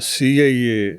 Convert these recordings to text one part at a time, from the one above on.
CIA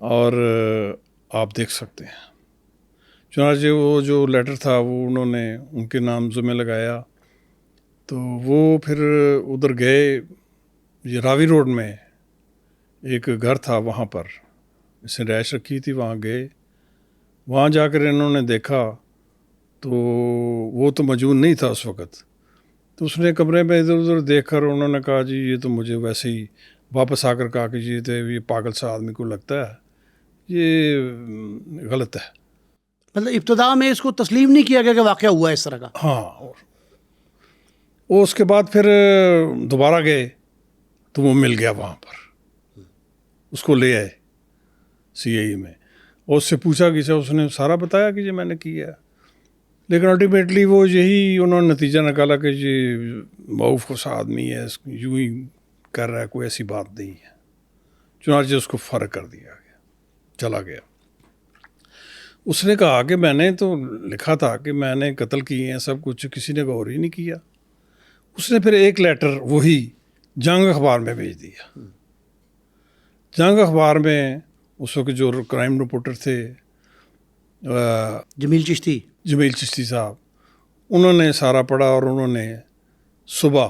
اور آپ دیکھ سکتے ہیں چنانچہ وہ جو لیٹر تھا وہ انہوں نے ان کے نام ذمہ لگایا. تو وہ پھر ادھر گئے, یہ راوی روڈ میں ایک گھر تھا, وہاں پر اس نے رہائش رکھی تھی, وہاں گئے. وہاں جا کر انہوں نے دیکھا تو وہ تو موجود نہیں تھا اس وقت. تو اس نے کمرے میں ادھر ادھر دیکھ کر انہوں نے کہا جی یہ تو مجھے ویسے ہی واپس آ کر کہا کہ یہ پاگل سا آدمی کو لگتا ہے, یہ غلط ہے. مطلب ابتدا میں اس کو تسلیم نہیں کیا گیا کہ واقعہ ہوا ہے اس طرح کا. ہاں, اور اس کے بعد پھر دوبارہ گئے تو وہ مل گیا وہاں پر, اس کو لے آئے CIA میں, اور اس سے پوچھا کہ اس نے سارا بتایا کہ یہ میں نے کیا ہے. لیکن الٹیمیٹلی وہ یہی انہوں نے نتیجہ نکالا کہ یہ معروف سا آدمی ہے, یوں ہی کر رہا ہے, کوئی ایسی بات نہیں ہے. چنانچہ اس کو فرق کر دیا گیا, چلا گیا. اس نے کہا کہ میں نے تو لکھا تھا کہ میں نے قتل کیے ہیں سب کچھ, کسی نے غور ہی نہیں کیا. اس نے پھر ایک لیٹر وہی جنگ اخبار میں بھیج دیا. جنگ اخبار میں اس وقت جو کرائم رپورٹر تھے جمیل چشتی صاحب, انہوں نے سارا پڑھا, اور انہوں نے صبح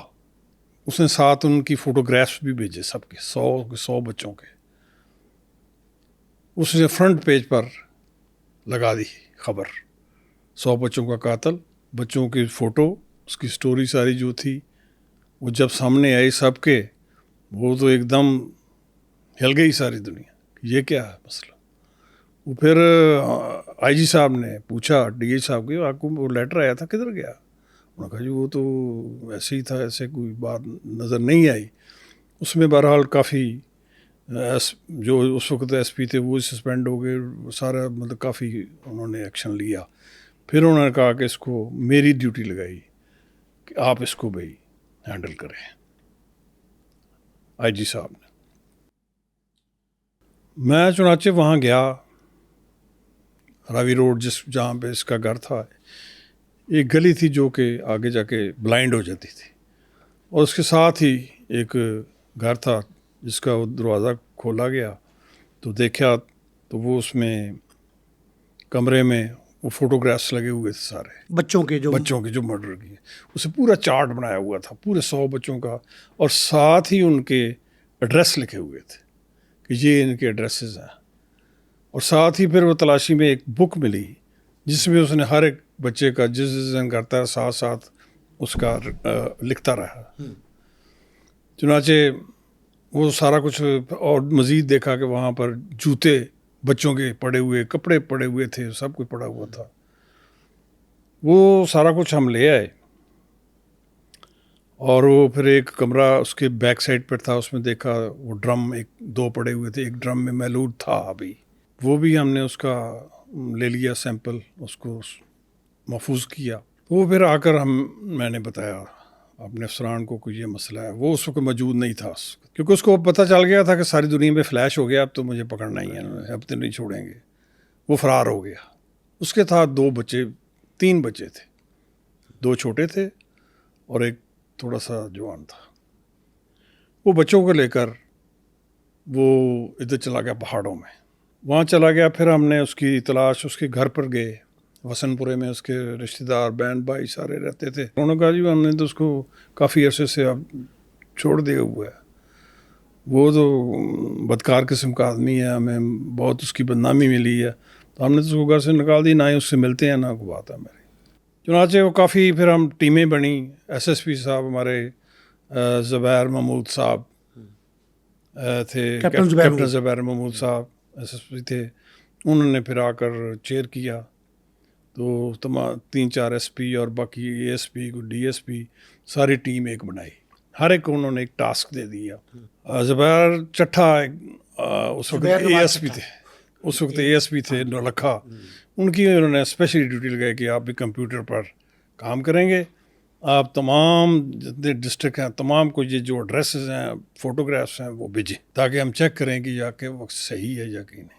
اس نے ساتھ ان کی فوٹوگرافس بھی بھیجے سب کے 100 بچوں کے. اس نے فرنٹ پیج پر لگا دی خبر, 100 بچوں کا قاتل, بچوں کی فوٹو, اس کی سٹوری ساری جو تھی وہ جب سامنے آئی سب کے, وہ تو ایک دم ہل گئی ساری دنیا, یہ کیا ہے مسئلہ. وہ پھر IG صاحب نے پوچھا DG صاحب کے, آپ کو وہ لیٹر آیا تھا کدھر گیا؟ انہوں نے کہا جی وہ تو ایسے ہی تھا, ایسے کوئی بات نظر نہیں آئی. اس میں بہرحال کافی جو اس وقت SP تھے وہ سسپینڈ ہو گئے, سارا مطلب کافی انہوں نے ایکشن لیا. پھر انہوں نے کہا کہ اس کو میری ڈیوٹی لگائی کہ آپ اس کو بھائی ہینڈل کریں, IG صاحب نے. میں چنانچہ وہاں گیا, راوی روڈ جہاں پہ اس کا گھر تھا, ایک گلی تھی جو کہ آگے جا کے بلائنڈ ہو جاتی تھی, اور اس کے ساتھ ہی ایک گھر تھا جس کا دروازہ کھولا گیا تو دیکھا تو وہ اس میں کمرے میں وہ فوٹوگرافس لگے ہوئے تھے سارے بچوں کے جو مرڈر کیے. اسے پورا چارٹ بنایا ہوا تھا پورے 100 بچوں کا, اور ساتھ ہی ان کے ایڈریس لکھے ہوئے تھے کہ یہ ان کے ایڈریسز ہیں. اور ساتھ ہی پھر وہ تلاشی میں ایک بک ملی جس میں اس نے ہر ایک بچے کا جس دن کرتا ہے ساتھ ساتھ اس کا لکھتا رہا. چنانچہ وہ سارا کچھ, اور مزید دیکھا کہ وہاں پر جوتے بچوں کے پڑے ہوئے, کپڑے پڑے ہوئے تھے, سب کچھ پڑا ہوا تھا. وہ سارا کچھ ہم لے آئے, اور وہ پھر ایک کمرہ اس کے بیک سائڈ پر تھا, اس میں دیکھا وہ ڈرم 2 پڑے ہوئے تھے, ایک ڈرم میں محلول تھا ابھی, وہ بھی ہم نے اس کا لے لیا سیمپل, اس کو محفوظ کیا. وہ پھر آ کر میں نے بتایا اپنے افسران کو کہ یہ مسئلہ ہے. وہ اس وقت موجود نہیں تھا کیونکہ اس کو پتہ چل گیا تھا کہ ساری دنیا میں فلیش ہو گیا, اب تو مجھے پکڑنا ہی ہے, اب تو نہیں چھوڑیں گے. وہ فرار ہو گیا. اس کے ساتھ 3 بچے تھے, 2 چھوٹے تھے اور ایک تھوڑا سا جوان تھا. وہ بچوں کو لے کر وہ ادھر چلا گیا پہاڑوں میں, وہاں چلا گیا. پھر ہم نے اس کی تلاش اس کے گھر پر گئے, وسن پورے میں اس کے رشتہ دار بہن بھائی سارے رہتے تھے. انہوں نے کہا جی ہم نے تو اس کو کافی عرصے سے اب چھوڑ دیا ہوا ہے, وہ تو بدکار قسم کا آدمی ہے, ہمیں بہت اس کی بدنامی ملی ہے, تو ہم نے تو اس کو گھر سے نکال دی, نہ ہی اس سے ملتے ہیں نہ کوئی بات ہے میری. چنانچہ وہ کافی پھر ہم ٹیمیں بنی. SSP صاحب ہمارے زبیر محمود صاحب تھے, کیپٹن زبیر محمود صاحب SSP تھے. انہوں نے پھر آ کر چیئر کیا, تو 3-4 SP اور باقی ASP کو DSP ساری ٹیم ایک بنائی. ہر ایک کو انہوں نے ایک ٹاسک دے دیا. زبیر چٹھا اس وقت ASP تھے نولکھا, ان کی انہوں نے اسپیشلی ڈیوٹی لگائی کہ آپ بھی کمپیوٹر پر کام کریں گے, آپ تمام جتنے ڈسٹرکٹ ہیں تمام کو یہ جو ایڈریسز ہیں فوٹوگرافس ہیں وہ بھیجیں تاکہ ہم چیک کریں کہ یا کہ وہ صحیح ہے یا کہ نہیں.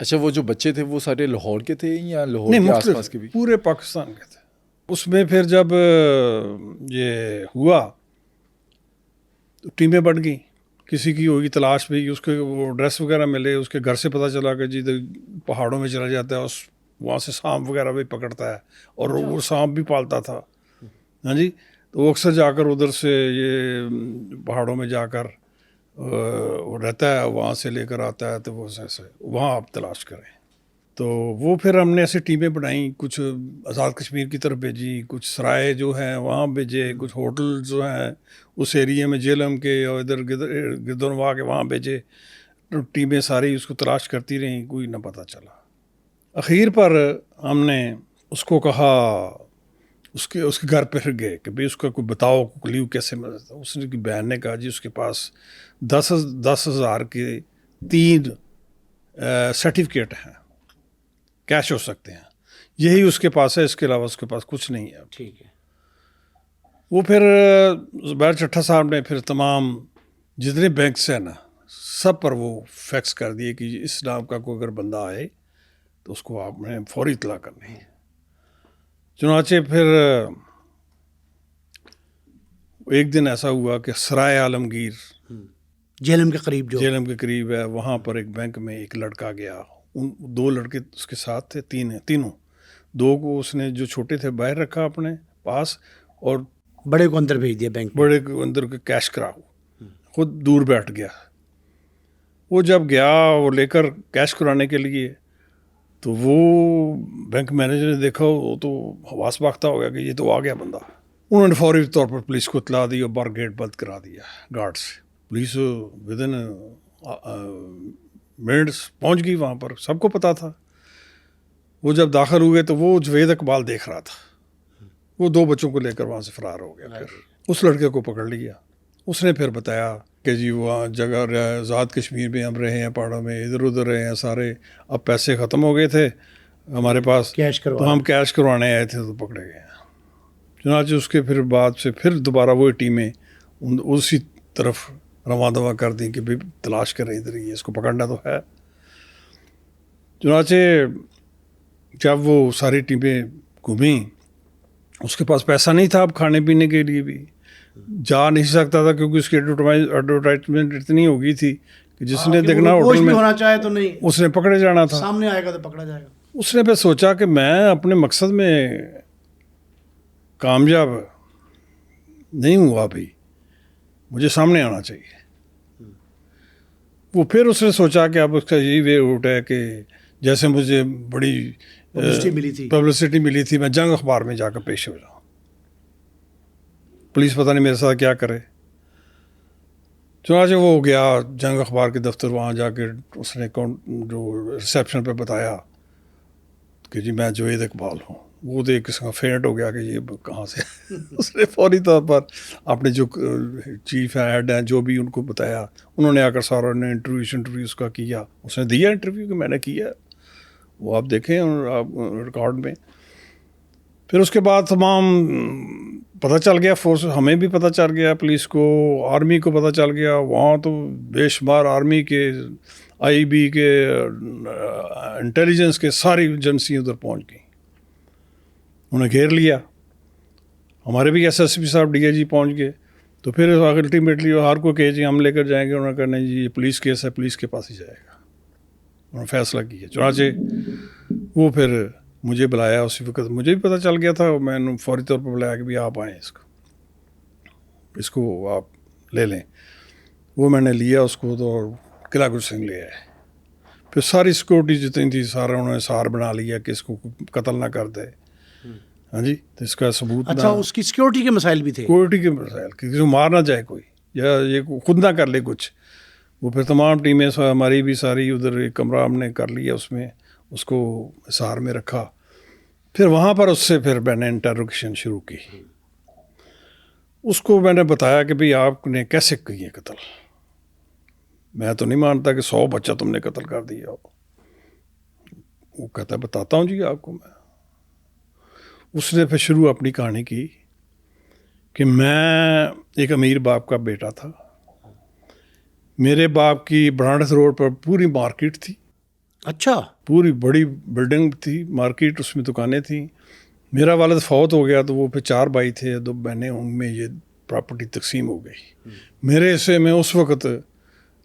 اچھا, وہ جو بچے تھے وہ سارے لاہور کے تھے یا لاہور کے آس پاس کے بھی؟ پورے پاکستان کے تھے. اس میں پھر جب یہ ہوا تو ٹیمیں بڑھ گئیں, کسی کی ہوگی تلاش بھی، اس کے وہ ڈریس وغیرہ ملے، اس کے گھر سے پتہ چلا کہ جی پہاڑوں میں چلا جاتا ہے، وہاں سے سانپ وغیرہ بھی پکڑتا ہے، اور وہ سانپ بھی پالتا تھا. ہاں جی. تو وہ اکثر جا کر ادھر سے یہ پہاڑوں میں جا کر وہ رہتا ہے، وہاں سے لے کر آتا ہے. تو وہ ایسے وہاں آپ تلاش کریں. تو وہ پھر ہم نے ایسی ٹیمیں بنائیں، کچھ آزاد کشمیر کی طرف بھیجی، کچھ سرائے جو ہیں وہاں بھیجے، کچھ ہوٹل جو ہیں اس ایریے میں جیلم کے اور ادھر گردنوا کے وہاں بھیجے. ٹیمیں ساری اس کو تلاش کرتی رہیں، کوئی نہ پتہ چلا. اخیر پر ہم نے اس کو کہا، اس کے گھر پہ گئے کہ بھئی اس کا کوئی بتاؤ کلیو کیسے ملتا. اس نے کی بہن نے کہا جی اس کے پاس 10,000 کے 3 سرٹیفکیٹ ہیں، کیش ہو سکتے ہیں، یہی اس کے پاس ہے، اس کے علاوہ اس کے پاس کچھ نہیں ہے. ٹھیک ہے. وہ پھر زبیر چٹھا صاحب نے پھر تمام جتنے بینکس ہیں نا سب پر وہ فیکس کر دیے کہ اس نام کا کوئی اگر بندہ آئے تو اس کو آپ نے فوری اطلاع کرنی ہے. چنانچہ پھر ایک دن ایسا ہوا کہ سرائے عالمگیر جیلم کے قریب، جو جیلم کے قریب ہے، وہاں پر ایک بینک میں ایک لڑکا گیا. 2 لڑکے اس کے ساتھ تھے، تینوں 2 کو اس نے جو چھوٹے تھے باہر رکھا اپنے پاس، اور بڑے کو اندر بھیج دیا بینک. بڑے کو اندر کے کیش کراؤ، خود دور بیٹھ گیا. وہ جب گیا وہ لے کر کیش کرانے کے لیے، تو وہ بینک مینیجر نے دیکھا، وہ تو حواس باختہ ہو گیا کہ یہ تو آ گیا بندہ. انہوں نے فوری طور پر پولیس کو اطلاع دی اور بار گیٹ بند کرا دیا گارڈ سے. پولیس ودن منٹس پہنچ گئی وہاں پر، سب کو پتہ تھا. وہ جب داخل ہوئے تو وہ جوید اقبال دیکھ رہا تھا، وہ 2 بچوں کو لے کر وہاں سے فرار ہو گیا. پھر اس لڑکے کو پکڑ لیا. اس نے پھر بتایا کہ جی وہاں جگہ آزاد کشمیر میں ہم رہے ہیں، پہاڑوں میں ادھر ادھر رہے ہیں سارے، اب پیسے ختم ہو گئے تھے ہمارے پاس، تو ہم کیش کروانے آئے تھے تو پکڑے گئے. چنانچہ اس کے پھر بعد سے پھر دوبارہ وہی ٹیمیں اسی طرف رواں دواں کر دیں کہ بھائی تلاش کریں ادھر ہی، اس کو پکڑنا تو ہے. چنانچہ جب وہ ساری ٹیمیں گھومیں، اس کے پاس پیسہ نہیں تھا اب کھانے پینے کے لیے بھی، جا نہیں سکتا تھا کیونکہ اس کی ایڈورٹائزمنٹ اتنی ہو گئی تھی کہ جس نے دیکھنا ہوٹل میں ہونا چاہے تو نہیں، اس نے پکڑے جانا تھا، سامنے آئے گا تو پکڑا جائے گا. اس نے پھر سوچا کہ میں اپنے مقصد میں کامیاب نہیں ہوا ابھی، مجھے سامنے آنا چاہیے. وہ پھر اس نے سوچا کہ اب اس کا یہی وے آؤٹ ہے کہ جیسے مجھے بڑی پبلسٹی ملی تھی، میں جنگ اخبار میں جا کر پیش ہو جاؤں، پولیس پتہ نہیں میرے ساتھ کیا کرے. چنانچہ وہ گیا جنگ اخبار کے دفتر، وہاں جا کے اس نے جو ریسیپشن پہ بتایا کہ جی میں جوید اقبال ہوں. وہ تو ایک قسم کا فینٹ ہو گیا کہ یہ کہاں سے اس نے فوری طور پر اپنے جو چیف ہیں، ہیڈ ہیں، جو بھی ان کو بتایا. انہوں نے آ کر سارا نے انٹرویو اس کا کیا. اس نے دیا انٹرویو کہ میں نے کیا، وہ آپ دیکھیں آپ ریکارڈ میں. پھر اس کے بعد تمام پتہ چل گیا، فورس ہمیں بھی پتہ چل گیا، پولیس کو، آرمی کو پتہ چل گیا. وہاں تو بے شمار آرمی کے، آئی بی کے، انٹیلیجنس کے ساری ایجنسی ادھر پہنچ گئیں، انہیں گھیر لیا. ہمارے بھی ایس ایس پی صاحب ڈی آئی جی پہنچ گئے. تو پھر الٹیمیٹلی ہر کو کہ جی ہم لے کر جائیں گے. انہوں نے کہا نہیں جی یہ پولیس کیس ہے، پولیس کے پاس ہی جائے گا. انہوں نے فیصلہ کیا. چنانچہ وہ پھر مجھے بلایا اسی وقت، مجھے بھی پتہ چل گیا تھا. میں نے فوری طور پر بلایا کہ بھی آپ آئیں، اس کو آپ لے لیں. وہ میں نے لیا اس کو تو قلعہ گل سنگھ لے آئے. پھر ساری سیکورٹی جتنی تھی سارا انہوں نے سار بنا لیا کہ اس کو قتل نہ کر دے. ہاں جی، تو اس کا ثبوت. اچھا، اس کی سیکورٹی کے مسائل بھی تھے، سیکورٹی کے مسائل، کسی کو مار نہ جائے کوئی، یا یہ خود نہ کر لے کچھ. وہ پھر تمام ٹیمیں ہماری بھی ساری ادھر ایک کمرہ ہم نے کر لیا، اس میں اس کو حصار میں رکھا. پھر وہاں پر اس سے پھر میں نے انٹروگیشن شروع کی. اس کو میں نے بتایا کہ بھئی آپ نے کیسے کیے قتل، میں تو نہیں مانتا کہ 100 بچہ تم نے قتل کر دیا ہو. وہ کہتا ہے بتاتا ہوں جی آپ کو میں. اس نے پھر شروع اپنی کہانی کی کہ میں ایک امیر باپ کا بیٹا تھا. میرے باپ کی برانڈس روڈ پر پوری مارکیٹ تھی. اچھا، پوری بڑی بلڈنگ تھی، مارکیٹ، اس میں دکانیں تھیں. میرا والد فوت ہو گیا تو وہ پھر 4 بھائی تھے، 2 بہنیں، ان میں یہ پراپرٹی تقسیم ہو گئی. میرے حصے میں اس وقت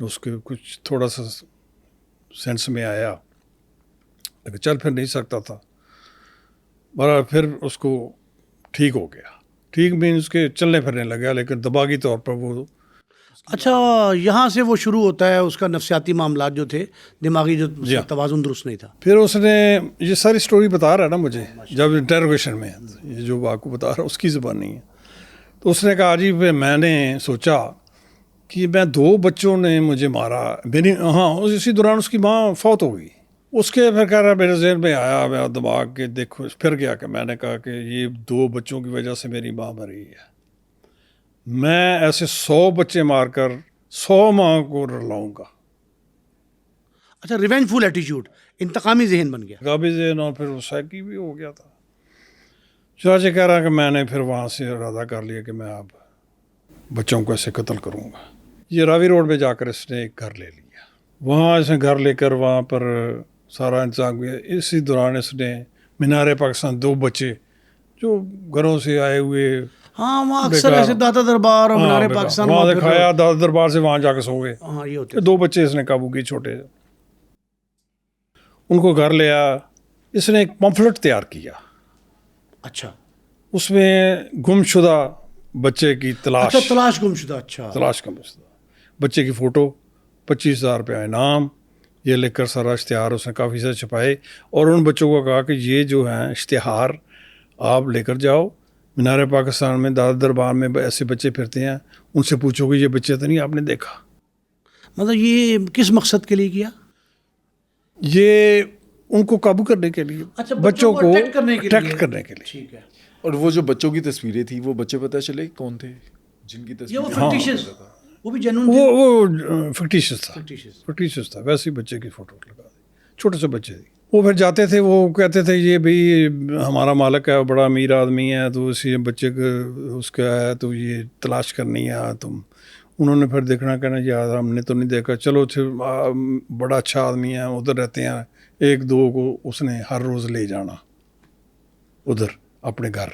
اس کے کچھ تھوڑا سا سینس میں آیا لیکن چل پھر نہیں سکتا تھا. بہرحال پھر اس کو ٹھیک ہو گیا. ٹھیک مینس کے چلنے پھرنے لگا لیکن دماغی طور پر وہ. اچھا یہاں سے وہ شروع ہوتا ہے اس کا نفسیاتی معاملات جو تھے, دماغی جو توازن درست نہیں تھا. پھر اس نے یہ ساری سٹوری بتا رہا ہے نا مجھے جب انٹروگیشن میں, یہ جو آپ کو بتا رہا ہوں اس کی زبان نہیں ہے. تو اس نے کہا جی میں نے سوچا کہ میں 2 بچوں نے مجھے مارا میری, ہاں اسی دوران اس کی ماں فوت ہو گئی. اس کے پھر کہہ رہا میرے ذہن میں آیا میرا دماغ کے دیکھو پھر گیا کہ میں نے کہا کہ یہ 2 بچوں کی وجہ سے میری ماں مری ہے. میں ایسے 100 بچے مار کر 100 ماں کو رلاؤں گا. اچھا ریونج فل ایٹیچیوڈ, انتقامی ذہن بن گیا. قابل ذہن اور پھر وہ سائیکی بھی ہو گیا تھا. چنانچہ کہہ رہا کہ میں نے پھر وہاں سے ارادہ کر لیا کہ میں اب بچوں کو ایسے قتل کروں گا. یہ راوی روڈ میں جا کر اس نے ایک گھر لے لیا. وہاں اس نے گھر لے کر وہاں پر سارا انتظام کیا. اسی دوران اس نے مینار پاکستان 2 بچے جو گھروں سے آئے ہوئے, ہاں وہاں اکثر ایسے داتا دربار اور مینار پاکستان وہاں دکھایا, داتا دربار سے وہاں جا کے سو گئے. ہاں یہ ہوتے 2 بچے اس نے قابو کیے چھوٹے, ان کو گھر لیا. اس نے ایک پمفلٹ تیار کیا. اچھا اس میں گم شدہ بچے کی تلاش, اچھا تلاش گم شدہ, اچھا تلاش گم شدہ بچے کی فوٹو, 25,000 روپیہ انعام, یہ لکھ کر سارا اشتہار اس نے کافی سے چھپائے. اور ان بچوں کو کہا کہ یہ جو ہیں اشتہار آپ لے کر جاؤ مینار پاکستان میں, دادا دربار میں ایسے بچے پھرتے ہیں, ان سے پوچھو کہ یہ بچے تو نہیں آپ نے دیکھا. مطلب یہ کس مقصد کے لیے کیا؟ یہ ان کو قابو کرنے کے لیے, اچھا بچوں کو اٹیک کرنے کرنے کے لیے. ٹھیک ہے. اور وہ جو بچوں کی تصویریں تھیں وہ بچے پتہ چلے کون تھے جن کی یہ وہ تصویر فکٹیشس, وہ بھی جنون وہ فکٹیشس تھا ویسے بچے کی فوٹو لگا دی, چھوٹے سے بچے تھے. وہ پھر جاتے تھے, وہ کہتے تھے یہ بھائی ہمارا مالک ہے, بڑا امیر آدمی ہے, تو اسی بچے کو اس کا ہے تو یہ تلاش کرنی ہے تم. انہوں نے پھر دیکھنا کہنا یار ہم نے تو نہیں دیکھا, چلو بڑا اچھا آدمی ہے, ادھر رہتے ہیں, 1-2 کو اس نے ہر روز لے جانا ادھر اپنے گھر.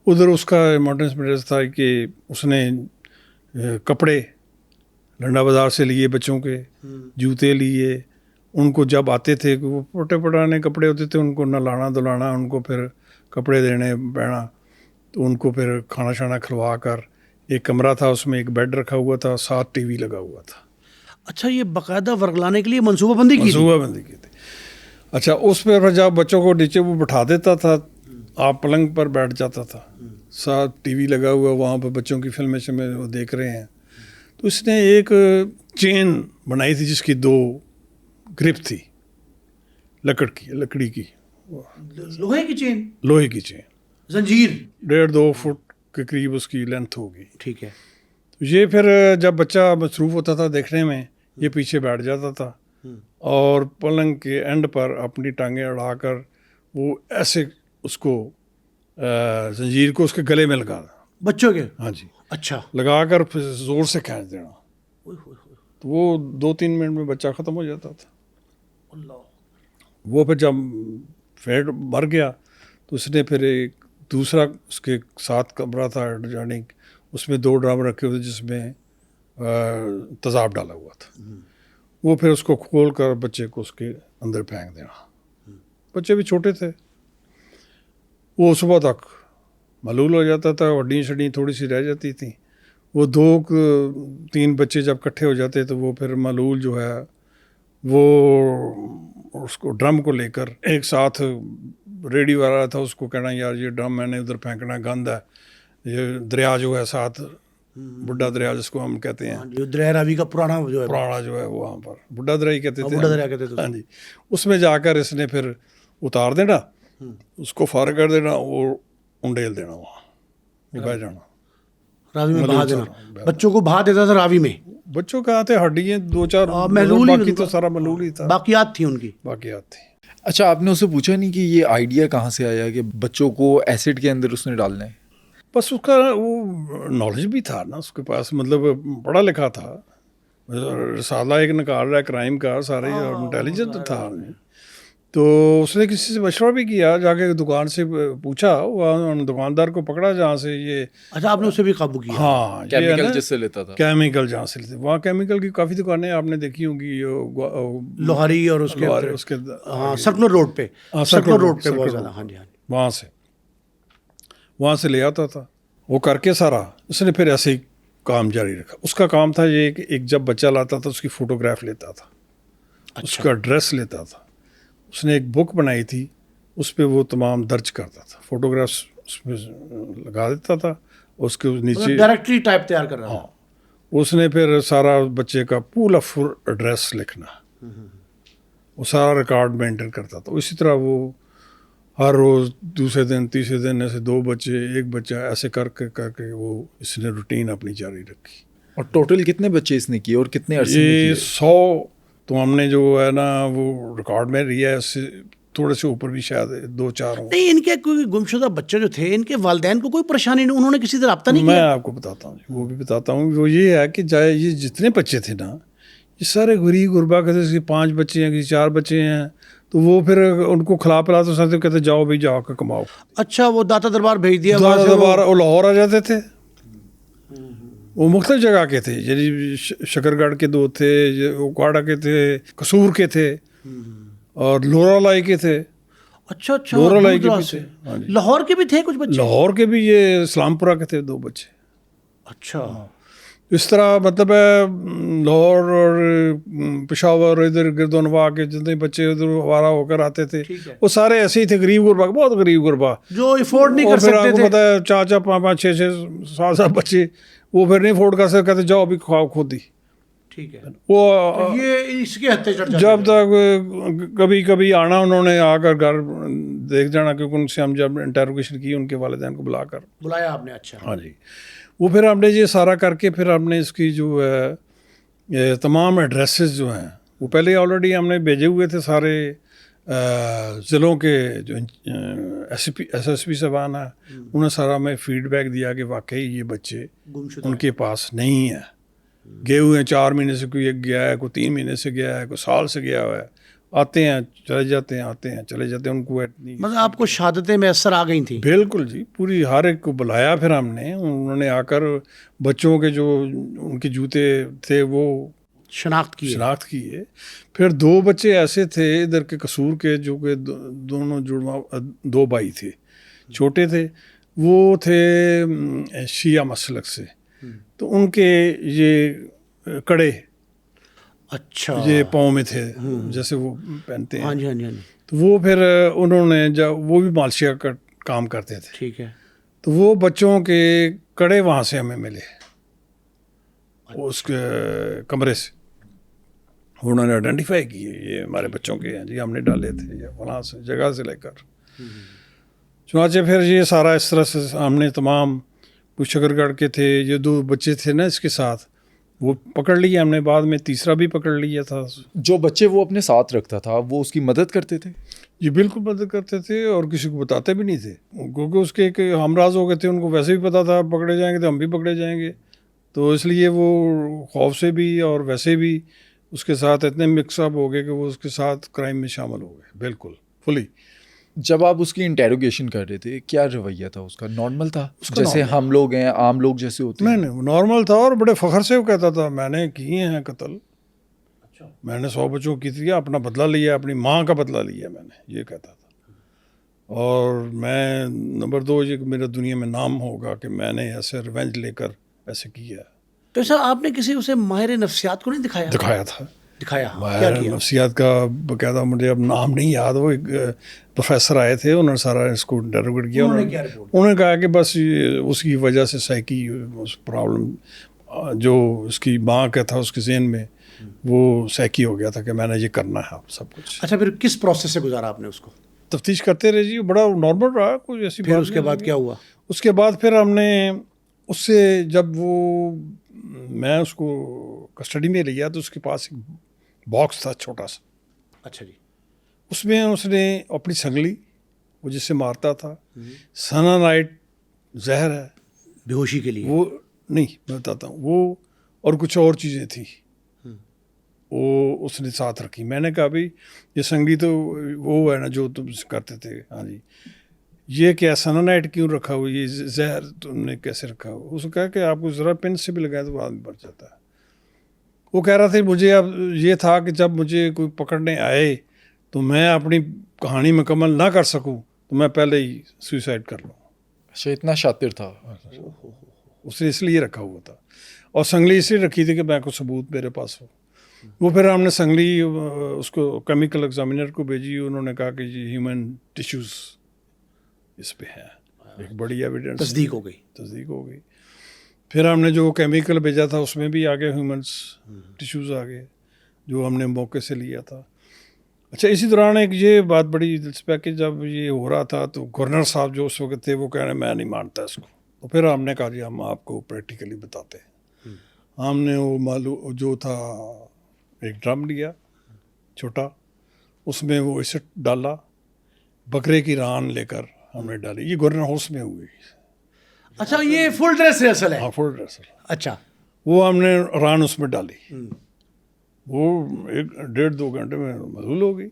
ادھر اس کا ماڈرن تھا کہ اس نے کپڑے لنڈا بازار سے لیے, بچوں کے جوتے لیے. ان کو جب آتے تھے کہ وہ پٹے پٹانے کپڑے ہوتے تھے, ان کو نہلانا دھلانا, ان کو پھر کپڑے دینے پہنا, تو ان کو پھر کھانا شانا کھلوا کر. ایک کمرہ تھا اس میں ایک بیڈ رکھا ہوا تھا, 7 ٹی وی لگا ہوا تھا. اچھا یہ باقاعدہ ورگلانے کے لیے منصوبہ بندی کی منصوبہ بندی کی تھی. اچھا اس پہ جب بچوں کو نیچے وہ بٹھا دیتا تھا, آپ پلنگ پر بیٹھ جاتا تھا, 7 ٹی وی لگا ہوا, وہاں پہ بچوں کی فلمیں شمیں وہ دیکھ رہے ہیں. تو اس نے ایک چین بنائی تھی جس کی 2 گرپ تھی, لکڑی کی, لوہے کی چین, لوہے کی چین, زنجیر 1.5-2 فٹ کے قریب اس کی لینتھ ہوگی. ٹھیک ہے. یہ پھر جب بچہ مصروف ہوتا تھا دیکھنے میں, یہ پیچھے بیٹھ جاتا تھا اور پلنگ کے اینڈ پر اپنی ٹانگیں اڑا کر وہ ایسے اس کو زنجیر کو اس کے گلے میں لگانا, بچوں کے, ہاں جی, اچھا لگا کر پھر زور سے کھینچ دینا. تو وہ 2-3 منٹ میں بچہ ختم ہو جاتا تھا. وہ پھر جب فیٹ مر گیا تو اس نے پھر ایک دوسرا اس کے ساتھ کمرہ تھا جانے, اس میں 2 ڈرم رکھے ہوئے جس میں تیزاب ڈالا ہوا تھا. وہ پھر اس کو کھول کر بچے کو اس کے اندر پھینک دینا. بچے بھی چھوٹے تھے, وہ صبح تک ملول ہو جاتا تھا, ہڈیاں شڈیاں تھوڑی سی رہ جاتی تھیں. وہ 2-3 بچے جب اکٹھے ہو جاتے تو وہ پھر ملول جو ہے وہ اس کو ڈرم کو لے کر ایک ساتھ ریڈی والا تھا, اس کو کہنا یار یہ ڈرم میں نے ادھر پھینکنا, گند ہے. یہ دریا جو ہے ساتھ, بڈھا دریا جس کو ہم کہتے ہیں, جو دریا راوی کا پرانا جو ہے وہاں پر بڈھا دریا کہتے تھے, بڈھا دریا کہتے تھے. ہاں جی. اس میں جا کر اس نے پھر اتار دینا, اس کو فارغ کر دینا اور انڈیل دینا, وہاں بہ جانا, راوی میں بہا دینا. بچوں کو بہا دیتا تھا راوی میں. بچوں کا آتے ہڈیاں 2-4 محلول, باقی تو سارا محلول ہی تھا, باقیات تھی ان کی, باقیات تھی. اچھا آپ نے اسے پوچھا نہیں کہ یہ آئیڈیا کہاں سے آیا کہ بچوں کو ایسڈ کے اندر اس نے ڈالنا ہے؟ بس اس کا وہ نالج بھی تھا نا اس کے پاس, مطلب پڑھا لکھا تھا, رسالہ ایک نکال رہا ہے کرائم کا, سارے انٹیلیجنٹ تھا. تو اس نے کسی سے مشورہ بھی کیا, جا کے دکان سے پوچھا, وہاں دکاندار کو پکڑا جہاں سے یہ, اچھا آپ نے اسے بھی قابو کیا؟ ہاں کیمیکل جس سے لیتا تھا, کیمیکل جہاں سے لیتے, وہاں کیمیکل کی کافی دکانیں آپ نے دیکھی ہوں گی, لوہاری اور اس کے ہاں سرکلر روڈ پہ, سرکلر روڈ پہ بہت زیادہ. ہاں جی ہاں جی. وہاں سے لے آتا تھا وہ کر کے سارا. اس نے پھر ایسے ہی کام جاری رکھا. اس کا کام تھا یہ کہ ایک جب بچہ لاتا تھا اس کی فوٹوگراف لیتا تھا, اس کا ایڈریس لیتا تھا. اس نے ایک بک بنائی تھی, اس پہ وہ تمام درج کرتا تھا, فوٹوگرافس اس میں لگا دیتا تھا, اس کے نیچے ڈائریکٹری ٹائپ تیار کر رہا تھا. اس نے پھر سارا بچے کا پورا فل ایڈریس لکھنا, وہ سارا ریکارڈ مینٹین کرتا تھا. اسی طرح وہ ہر روز دوسرے دن تیسرے دن ایسے 2 بچے 1 بچہ ایسے کر کے وہ اس نے روٹین اپنی جاری رکھی. اور ٹوٹل کتنے بچے اس نے کیے اور کتنے عرصے میں یہ کیے؟ 100 تو ہم نے جو ہے نا وہ ریکارڈ میں رہی ہے, اس سے تھوڑے سے اوپر بھی شاید 2-4 ہوں. نہیں ان کے کوئی گمشدہ بچے جو تھے ان کے والدین کو کوئی پریشانی نہیں, انہوں نے کسی سے رابطہ نہیں میں کیا؟ آپ کو بتاتا ہوں, وہ بھی بتاتا ہوں. وہ یہ ہے کہ جائے یہ جتنے بچے تھے نا, یہ سارے غریب غربا کہتے, اس کے 5 بچے ہیں, کسی 4 بچے ہیں, تو وہ پھر ان کو کھلا پلا تو ساتھ کہتے جاؤ بھائی جاؤ کے کماؤ. اچھا وہ داتا دربار بھیج دیا, وہ لاہور آ جاتے تھے. وہ مختلف جگہ کے تھے, یعنی شکر گڑھ کے 2 تھے, اوکاڑا کے تھے, قصور کے تھے, اور لورا لائی کے تھے. اچھا اچھا لورا لائی کے بھی تھے, لاہور کے بھی تھے کچھ بچے؟ لاہور کے بھی, یہ اسلام پورہ کے تھے 2 بچے. اچھا اس طرح مطلب ہے لاہور اور پشاور ادھر گرد و نواح کے جتنے بچے ادھر ہمارا ہو کر آتے تھے وہ سارے ایسے ہی تھے, غریب غربا, بہت غریب غربا جو افورڈ نہیں کر سکتے تھے. آپ کو پتہ ہے 4-4 5-5 6-6 7 بچے وہ پھر نہیں افورڈ کر سکتے, کہتے جاؤ ابھی کھاؤ خود ہی. ٹھیک ہے, وہ یہ اس کے ہتھے چڑھ جاتے جب تک کبھی آنا انہوں نے آ کر گھر دیکھ جانا, کیونکہ ان سے ہم جب انٹروگیشن کی ان کے والدین کو بلایا آپ نے. اچھا ہاں جی. وہ پھر ہم نے یہ سارا کر کے پھر ہم نے اس کی جو ہے تمام ایڈریسز جو ہیں وہ پہلے آلریڈی ہم نے بھیجے ہوئے تھے سارے ضلعوں کے جو ایس پی صاحبان ہیں, انہوں نے سارا ہمیں فیڈ بیک دیا کہ واقعی یہ بچے ان کے پاس نہیں ہیں, گئے ہوئے ہیں 4 مہینے سے, کوئی 1 گیا ہے, کوئی 3 مہینے سے گیا ہے, کوئی سال سے گیا ہوا ہے, آتے ہیں چلے جاتے ہیں, آتے ہیں چلے جاتے ہیں. ان کو مطلب آپ کو شہادتیں میسر آ گئی تھیں؟ بالکل جی, پوری ہر ایک کو بلایا پھر ہم نے, انہوں نے آ کر بچوں کے جو ان کے جوتے تھے وہ شناخت کی ہے. پھر 2 بچے ایسے تھے ادھر کے قصور کے جو کہ دونوں جڑواں 2 بھائی تھے, چھوٹے تھے, وہ تھے شیعہ مسلک سے, تو ان کے یہ کڑے اچھا یہ پاؤں میں تھے جیسے وہ پہنتے ہیں. ہاں جی ہاں جی. تو وہ پھر انہوں نے جب وہ بھی مالشیا کا کام کرتے تھے, ٹھیک ہے, تو وہ بچوں کے کڑے وہاں سے ہمیں ملے اس کے کمرے سے. انہوں نے آئیڈینٹیفائی کیے یہ ہمارے بچوں کے ہیں جی, ہم نے ڈالے تھے یہ وہاں سے جگہ سے لے کر. چنانچہ پھر یہ سارا اس طرح سے ہم نے تمام کچھ شکر گڑھ کے تھے, یہ 2 بچے تھے نا اس کے ساتھ, وہ پکڑ لیا ہم نے, بعد میں تیسرا بھی پکڑ لیا تھا. جو بچے وہ اپنے ساتھ رکھتا تھا وہ اس کی مدد کرتے تھے؟ یہ بالکل مدد کرتے تھے اور کسی کو بتاتے بھی نہیں تھے, کیونکہ اس کے ہمراز ہو گئے تھے, ان کو ویسے بھی پتا تھا پکڑے جائیں گے تو ہم بھی پکڑے جائیں گے, تو اس لیے وہ خوف سے بھی اور ویسے بھی اس کے ساتھ اتنے مکس اپ ہو گئے کہ وہ اس کے ساتھ کرائم میں شامل ہو گئے بالکل فلی. جب آپ اس کی انٹیروگیشن کر رہے تھے کیا رویہ تھا اس کا؟ نارمل تھا جیسے ہم لوگ ہیں, عام لوگ جیسے ہوتے ہیں؟ نہیں نارمل تھا, اور بڑے فخر سے وہ کہتا تھا میں نے کیے ہیں قتل, میں نے 100 بچوں کی تھی, اپنا بدلہ لیا, اپنی ماں کا بدلہ لیا میں نے, یہ کہتا تھا. اور میں نمبر 2 یہ کہ میرا دنیا میں نام ہوگا کہ میں نے ایسے ریونج لے کر ایسے کیا. تو سر آپ نے کسی اسے ماہر نفسیات کو نہیں دکھایا؟ دکھایا ماہر نفسیات کا باقاعدہ, مجھے اب نام نہیں یاد, وہ ایک پروفیسر آئے تھے, انہوں نے سارا اس کو انٹروگیٹ کیا. انہوں نے کہا کہ بس اس کی وجہ سے سائیکی پرابلم جو اس کی ماں کا تھا اس کے ذہن میں وہ سائیکی ہو گیا تھا کہ میں نے یہ کرنا ہے سب کچھ. اچھا پھر کس پروسیس سے گزارا آپ نے اس کو؟ تفتیش کرتے رہے جی, بڑا نارمل رہا, کوئی ایسی پھر اس کے بعد کیا ہوا؟ اس کے بعد پھر ہم نے اس سے جب وہ میں اس کو کسٹڈی میں لیا تو اس کے پاس ایک باکس تھا چھوٹا سا. اچھا جی. اس میں اس نے اپنی سنگلی, وہ جس سے مارتا تھا, سنانائٹ زہر ہے بے ہوشی کے لیے, وہ نہیں میں بتاتا ہوں, وہ اور کچھ اور چیزیں تھیں, وہ اس نے ساتھ رکھی. میں نے کہا بھائی یہ سنگلی تو وہ ہے نا جو تم کرتے تھے, ہاں جی, یہ کیا سنانائٹ کیوں رکھا ہوا, یہ زہر تم نے کیسے رکھا ہوا. اس نے کہا کہ آپ کو ذرا پن سے بھی لگائے تو آدمی مر جاتا ہے. وہ کہہ رہا تھا مجھے اب یہ تھا کہ جب مجھے کوئی پکڑنے آئے تو میں اپنی کہانی مکمل نہ کر سکوں تو میں پہلے ہی سوئسائڈ کر لوں. اچھا, اتنا شاطر تھا. اس نے اس لیے رکھا ہوا تھا, اور سنگلی اس لیے رکھی تھی کہ میں کو ثبوت میرے پاس ہو. وہ پھر ہم نے سنگلی اس کو کیمیکل ایگزامینر کو بھیجی. انہوں نے کہا کہ یہ ہیومن ٹیشوز اس پہ ہیں, ایک بڑی ایویڈنس تصدیق ہو گئی. پھر ہم نے جو کیمیکل بھیجا تھا اس میں بھی آگے ہیومنس ٹیشوز آ گئے جو ہم نے موقع سے لیا تھا. اچھا, اسی دوران ایک یہ بات بڑی دلچسپ ہے کہ جب یہ ہو رہا تھا تو گورنر صاحب جو اس وقت تھے وہ کہہ رہے ہیں میں نہیں مانتا اس کو. تو پھر ہم نے کہا جی ہم آپ کو پریکٹیکلی بتاتے ہیں. ہم نے وہ معلوم جو تھا ایک ڈرم لیا چھوٹا, اس میں وہ اسٹ ڈالا, بکرے کی ران لے کر ہم نے ڈالی. یہ گورنر ہاؤس میں ہوئی. اچھا, یہ فل ڈریس ریہرسل ہے. ہاں فل ڈریس. اچھا, وہ ہم نے ران اس میں ڈالی. وہ 1.5-2 گھنٹے میں مذہول ہو گئی.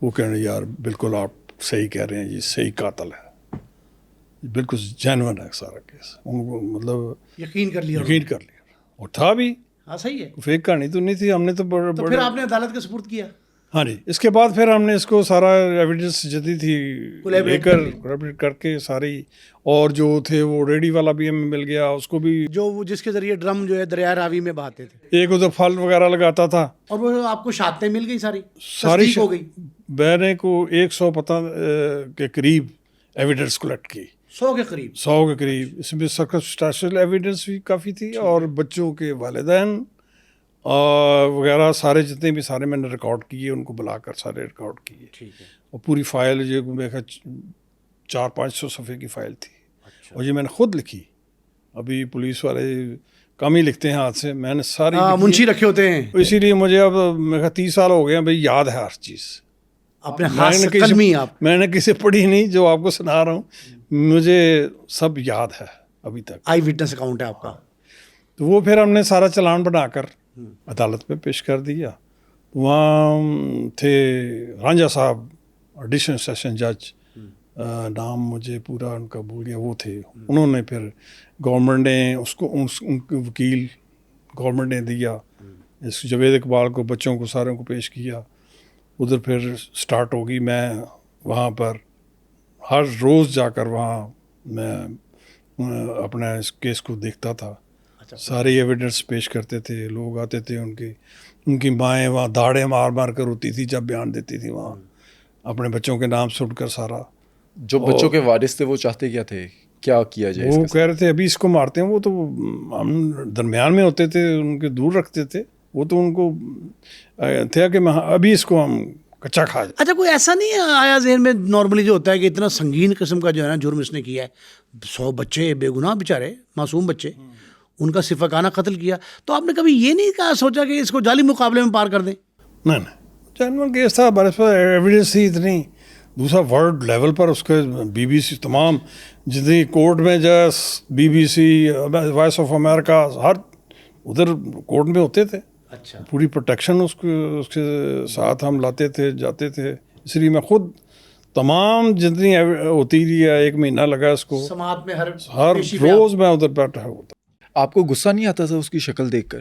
وہ کہنے یار بالکل آپ صحیح کہہ رہے ہیں, یہ صحیح قاتل ہے, بالکل جینون ہے سارا کیس. ان کو مطلب یقین کر لیا, اور تھا بھی. ہاں صحیح ہے. فیک کہانی تو نہیں تھی. ہم نے تو تو پھر آپ نے عدالت کے سپرد کیا. ہاں جی, اس کے بعد پھر ہم نے اس کو سارا ایویڈنس جدید تھی لے کر کولیبریٹ کر کے ساری, اور جو تھے وہ ریڈی والا بھی ہمیں مل گیا, اس کو بھی جو جس کے ذریعے ڈرم جو ہے دریا راوی میں بہاتے تھے, ایک ادھر پھل وغیرہ لگاتا تھا. اور وہ آپ کو شہادتیں مل گئی ساری تصدیق ہو گئی. میں کو 100 پتہ کے قریب ایویڈنس کلیکٹ کی. 100 کے قریب. اس میں سرکمسٹانشل ایویڈنس بھی کافی تھی, اور بچوں کے والدین وغیرہ سارے جتنے بھی سارے میں نے ریکارڈ کیے, ان کو بلا کر سارے ریکارڈ کیے. ٹھیک ہے. اور پوری فائل یہ میرا 400-500 صفحے کی فائل تھی. اور یہ میں نے خود لکھی. ابھی پولیس والے کم ہی لکھتے ہیں ہاتھ سے, میں نے ساری منشی رکھے ہوتے ہیں. اسی لیے مجھے اب میرا 30 سال ہو گئے ہیں بھائی, یاد ہے ہر چیز. اپنے ہاتھ سے قلمی آپ. میں نے کسی پڑھی نہیں, جو آپ کو سنا رہا ہوں مجھے سب یاد ہے ابھی تک. آئی وٹنس اکاؤنٹ ہے آپ کا. تو وہ پھر ہم نے سارا چلان بنا کر عدالت میں پیش کر دیا. وہاں تھے رانجھا صاحب, ایڈیشنل سیشن جج, نام مجھے پورا ان کا بھول گیا, وہ تھے. انہوں نے پھر گورنمنٹ نے اس کو ان کے وکیل گورنمنٹ نے دیا, اس جاوید اقبال کو, بچوں کو ساروں کو پیش کیا. ادھر پھر سٹارٹ ہوگی. میں وہاں پر ہر روز جا کر وہاں میں اپنا اس کیس کو دیکھتا تھا. ساری ایویڈنس پیش کرتے تھے, لوگ آتے تھے, ان کی مائیں وہاں داڑیں مار مار کر روتی تھی جب بیان دیتی تھی وہاں, اپنے بچوں کے نام سن کر سارا. جو بچوں کے وارث تھے وہ چاہتے کیا تھے, کیا کیا جائے؟ وہ کہہ رہے تھے ابھی اس کو مارتے ہیں. وہ تو ہم درمیان میں ہوتے تھے, ان کے دور رکھتے تھے. وہ تو ان کو تھا کہ ابھی اس کو ہم کچا کھا جائے. اچھا, کوئی ایسا نہیں آیا ذہن میں نارملی جو ہوتا ہے کہ اتنا سنگین قسم کا جو ہے نا جرم اس نے کیا ہے, 100 بچے بے گناہ بیچارے معصوم بچے, ان کا صفاقانہ قتل کیا, تو آپ نے کبھی یہ نہیں کہا سوچا کہ اس کو جعلی مقابلے میں پار کر دیں؟ نہیں, جنرل کیس تھا, ہمارے پاس ایویڈنس تھی اتنی. دوسرا ورلڈ لیول پر اس کے BBC تمام جتنی کورٹ میں جیس BBC, وائس آف امریکہ, ہر ادھر کورٹ میں ہوتے تھے. اچھا, پوری پروٹیکشن اس کے ساتھ ہم لاتے تھے, جاتے تھے. اس لیے میں خود تمام جتنی ہوتی تھی, 1 مہینہ لگا اس کو, سماعت میں ہر روز میں ادھر بیٹھا ہوتا. آپ کو غصہ نہیں آتا تھا اس کی شکل دیکھ کر؟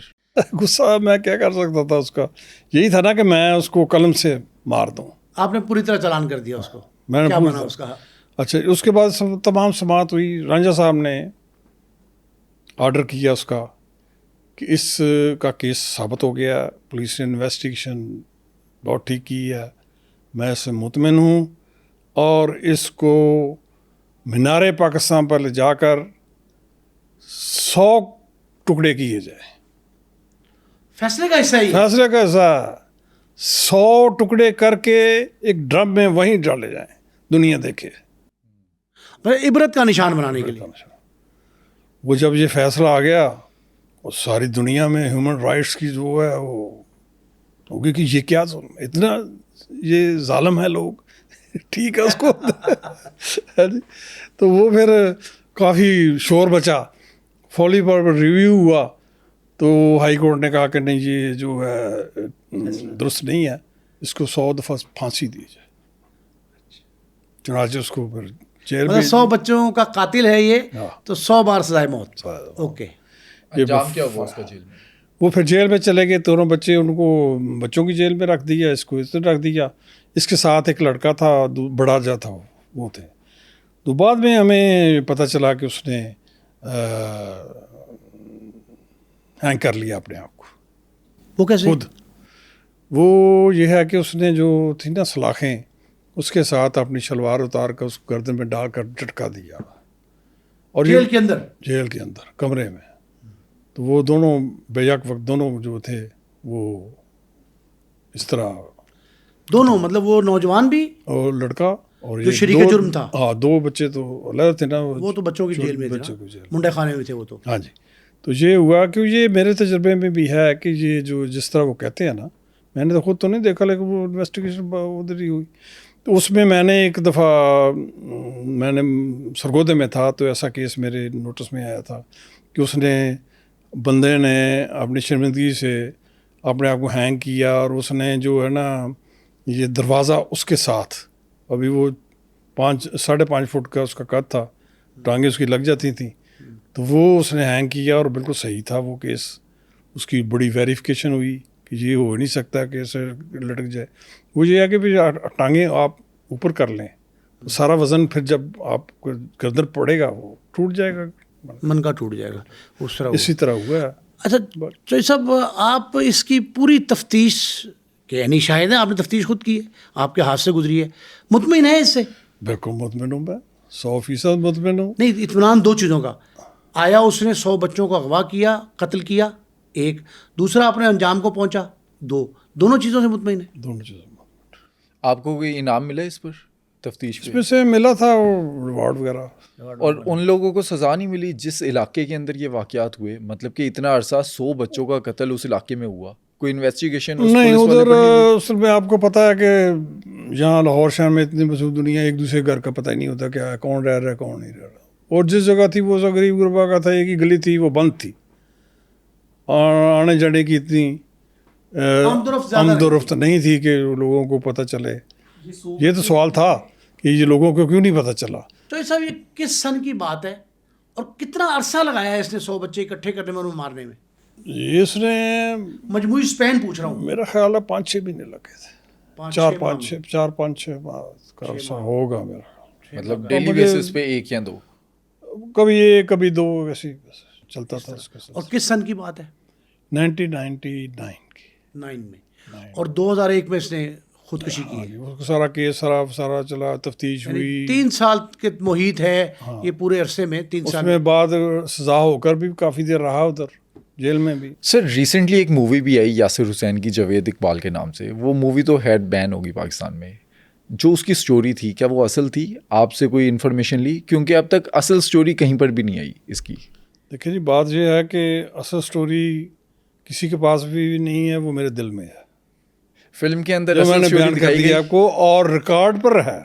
غصہ میں کیا کر سکتا تھا, اس کا یہی تھا نا کہ میں اس کو قلم سے مار دوں. آپ نے پوری طرح چالان کر دیا اس کو, میں نے کیا بنا اس کا؟ اچھا, اس کے بعد تمام سماعت ہوئی. رانجھا صاحب نے آرڈر کیا اس کا کہ اس کا کیس ثابت ہو گیا, پولیس نے انویسٹیگیشن بہت ٹھیک کی ہے, میں اس سے مطمئن ہوں, اور اس کو مینار پاکستان پر لے جا کر 100 ٹکڑے کیے جائیں. فیصلے کا حصہ ہی, فیصلے کا حصہ 100 ٹکڑے کر کے ایک ڈرم میں وہیں ڈالے جائیں, دنیا دیکھے. عبرت کا نشان بنانے کے لیے. وہ جب یہ فیصلہ آ گیا, اور ساری دنیا میں ہیومن رائٹس کی جو ہے وہ ہوگی کہ یہ کیا ظلم, اتنا یہ ظالم ہے لوگ. ٹھیک ہے اس کو. تو وہ پھر کافی شور بچا, فولی پر ریویو ہوا, تو ہائی کورٹ نے کہا کہ نہیں یہ جو ہے درست نہیں ہے, اس کو 100 دفعہ پھانسی دی جائے. چنانچہ اس کو پھر جیل میں 100 بچوں کا قاتل ہے یہ, ہاں. تو 100 بار سزائے موت. اوکے. انجام کیا ہوا اس کا جیل میں؟ وہ پھر جیل میں چلے گئے دونوں بچے, ان کو بچوں کی جیل میں رکھ دیا, اس کو اس طرح رکھ دیا. اس کے ساتھ ایک لڑکا تھا, بڑا جا تھا, وہ تھے. تو بعد میں ہمیں پتہ چلا کہ اس نے ہینگ کر لیا اپنے آپ کو وہ کیسے؟ خود. وہ یہ ہے کہ اس نے جو تھی نا سلاخیں, اس کے ساتھ اپنی شلوار اتار کر اس کو گردن میں ڈال کر جھٹکا دیا, اور جیل کے اندر؟ جیل کے اندر کمرے میں. تو وہ دونوں بیک وقت دونوں جو تھے وہ اس طرح, دونوں مطلب وہ نوجوان بھی اور لڑکا اور جو یہ شریک جرم تھا؟ ہاں, 2 بچے تو علیحدہ تھے نا, وہ تو بچوں کی جیل میں بچوں تھے, کی جیل. منڈے خانے میں تھے وہ تو. ہاں جی. تو یہ ہوا کہ یہ میرے تجربے میں بھی ہے کہ یہ جو جس طرح وہ کہتے ہیں نا, میں نے تو خود تو نہیں دیکھا لیکن وہ انویسٹیگیشن ادھر ہی ہوئی. تو اس میں میں نے ایک دفعہ میں نے سرگودے میں تھا, تو ایسا کیس میرے نوٹس میں آیا تھا کہ اس نے بندے نے اپنی شرمندگی سے اپنے آپ کو ہینگ کیا, اور اس نے جو ہے نا یہ دروازہ اس کے ساتھ, ابھی وہ 5.5 فٹ کا اس کا قد تھا, ٹانگیں اس کی لگ جاتی تھیں, تو وہ اس نے ہینگ کیا اور بالکل صحیح تھا وہ کیس. اس کی بڑی ویریفیکیشن ہوئی کہ یہ ہو نہیں سکتا کہ ایسے لٹک جائے. وہ یہ ہے کہ بھی ٹانگیں آپ اوپر کر لیں تو سارا وزن پھر جب آپ کو گردن پڑے گا وہ ٹوٹ جائے گا, من کا ٹوٹ جائے گا, اس طرح. اسی طرح ہوا ہے. اچھا چوہدری صاحب, آپ اس کی پوری تفتیش کے یعنی شاہد ہیں, آپ نے تفتیش خود کی ہے, آپ کے ہاتھ سے گزری ہے, مطمئن ہے اس سے؟ بالکل مطمئن ہوں میں, 100% مطمئن ہوں. نہیں, اطمینان 2 چیزوں کا, آیا اس نے 100 بچوں کو اغوا کیا, قتل کیا, 1, دوسرا اپنے انجام کو پہنچا, 2, دونوں چیزوں سے مطمئن ہے؟ دونوں چیزوں. آپ کو کوئی انعام ملا اس پر تفتیش اس میں سے ملا تھا ریوارڈ وغیرہ. اور ان لوگوں کو سزا نہیں ملی جس علاقے کے اندر یہ واقعات ہوئے؟ مطلب کہ اتنا عرصہ 100 بچوں کا قتل اس علاقے میں ہوا, کوئی انویسٹیگیشن نہیں ادھر اصل میں آپ کو پتا ہے کہ یہاں لاہور شہر میں اتنی مسعود دنیا, ایک دوسرے گھر کا پتہ ہی نہیں ہوتا کیا کون رہ رہا ہے کون نہیں رہ رہا. اور جس جگہ تھی وہ غریب غربا کا تھا, ایک ہی گلی تھی وہ بند تھی, اور آنے جانے کی اتنی آمد و رفت نہیں تھی کہ لوگوں کو پتہ چلے. یہ تو سوال تھا کہ یہ لوگوں کو کیوں نہیں پتہ چلا. تو یہ صاحب, یہ کس سن کی بات ہے اور کتنا عرصہ لگایا ہے اس نے 100 بچے اکٹھے کرنے میں اور مارنے میں؟ اس نے مجموعی اسپین پوچھ رہا ہوں. میرا خیال ہے 5-6 مہینے لگے تھے, 4-5 کا عرصہ ہوگا میرا. مطلب ڈیلی بیسس پہ 1 یا 2, کبھی 1 کبھی 2 ویسے چلتا تھا اس کے ساتھ. اور کس سن کی بات ہے؟ 1999 کی 9 میں. اور 2001 میں اس نے خودکشی کی ہے. سارا کیس سارا چلا, تفتیش ہوئی. 3 سال کے محیط ہے یہ پورے عرصے میں, 3 اس سال میں بعد سزا ہو کر بھی کافی دیر رہا ادھر جیل میں بھی. سر ریسنٹلی ایک مووی بھی آئی یاسر حسین کی جاوید اقبال کے نام سے, وہ مووی تو ہیڈ بین ہوگی پاکستان میں. جو اس کی سٹوری تھی کیا وہ اصل تھی؟ آپ سے کوئی انفارمیشن لی؟ کیونکہ اب تک اصل سٹوری کہیں پر بھی نہیں آئی اس کی. دیکھیں جی, بات یہ ہے کہ اصل سٹوری کسی کے پاس بھی نہیں ہے, وہ میرے دل میں ہے. فلم کے اندر میں اصل نے سٹوری بیان کر دکھائی دیا گئی آپ کو, اور ریکارڈ پر ہے.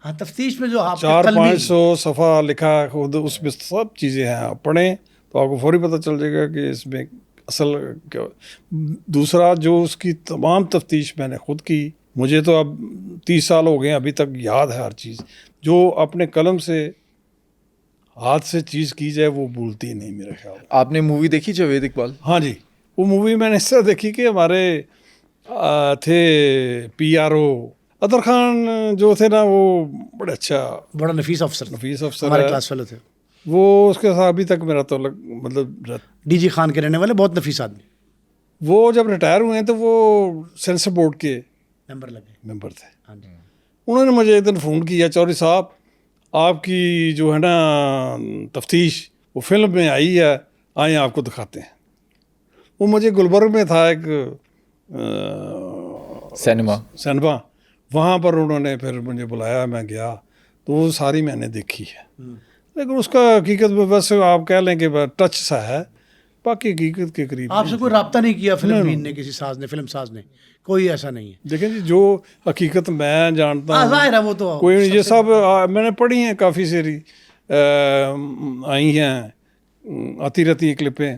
ہاں, تفتیش میں جو آپ 400-500 صفحہ لکھا ہے خود, اس میں سب چیزیں ہیں, آپ پڑھیں تو آپ کو فوری پتہ چل جائے گا کہ اس میں اصل کیا. دوسرا جو اس کی تمام تفتیش میں نے خود کی, مجھے تو اب 30 سال ہو گئے, ابھی تک یاد ہے ہر چیز. جو اپنے قلم سے ہاتھ سے چیز کی جائے وہ بھولتی نہیں میرے خیال. آپ نے مووی دیکھی جاوید اقبال؟ ہاں جی, وہ مووی میں نے اس طرح دیکھی کہ ہمارے تھے PRO اطہر خان جو تھے نا, وہ بڑے اچھا بڑا نفیس افسر ہمارے کلاس فیلو تھے. وہ اس کے ساتھ ابھی تک میرا تو مطلب DG خان کے رہنے والے, بہت نفیس آدمی. وہ جب ریٹائر ہوئے ہیں تو وہ سینسر بورڈ کے ممبر تھے. انہوں نے مجھے ایک دن فون کیا, چودھری صاحب آپ کی جو ہے نا تفتیش وہ فلم میں آئی ہے, آئیں آپ کو دکھاتے ہیں. وہ مجھے گلبرگ میں تھا ایک سینما, وہاں پر انہوں نے پھر مجھے بلایا, میں گیا تو وہ ساری میں نے دیکھی ہے. لیکن اس کا حقیقت میں بس آپ کہہ لیں کہ ٹچ سا ہے, باقی حقیقت کے قریب. آپ سے کوئی رابطہ نہیں کیا فلم بین نے, کسی ساز نے, فلم ساز نے؟ کوئی ایسا نہیں ہے. دیکھیں جی, جو حقیقت میں جانتا ہوں ظاہر ہے وہ تو کوئی, یہ سب میں نے پڑھی ہیں, کافی ساری آئی ہیں, آتی رہتی ہیں کلپیں,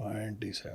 97.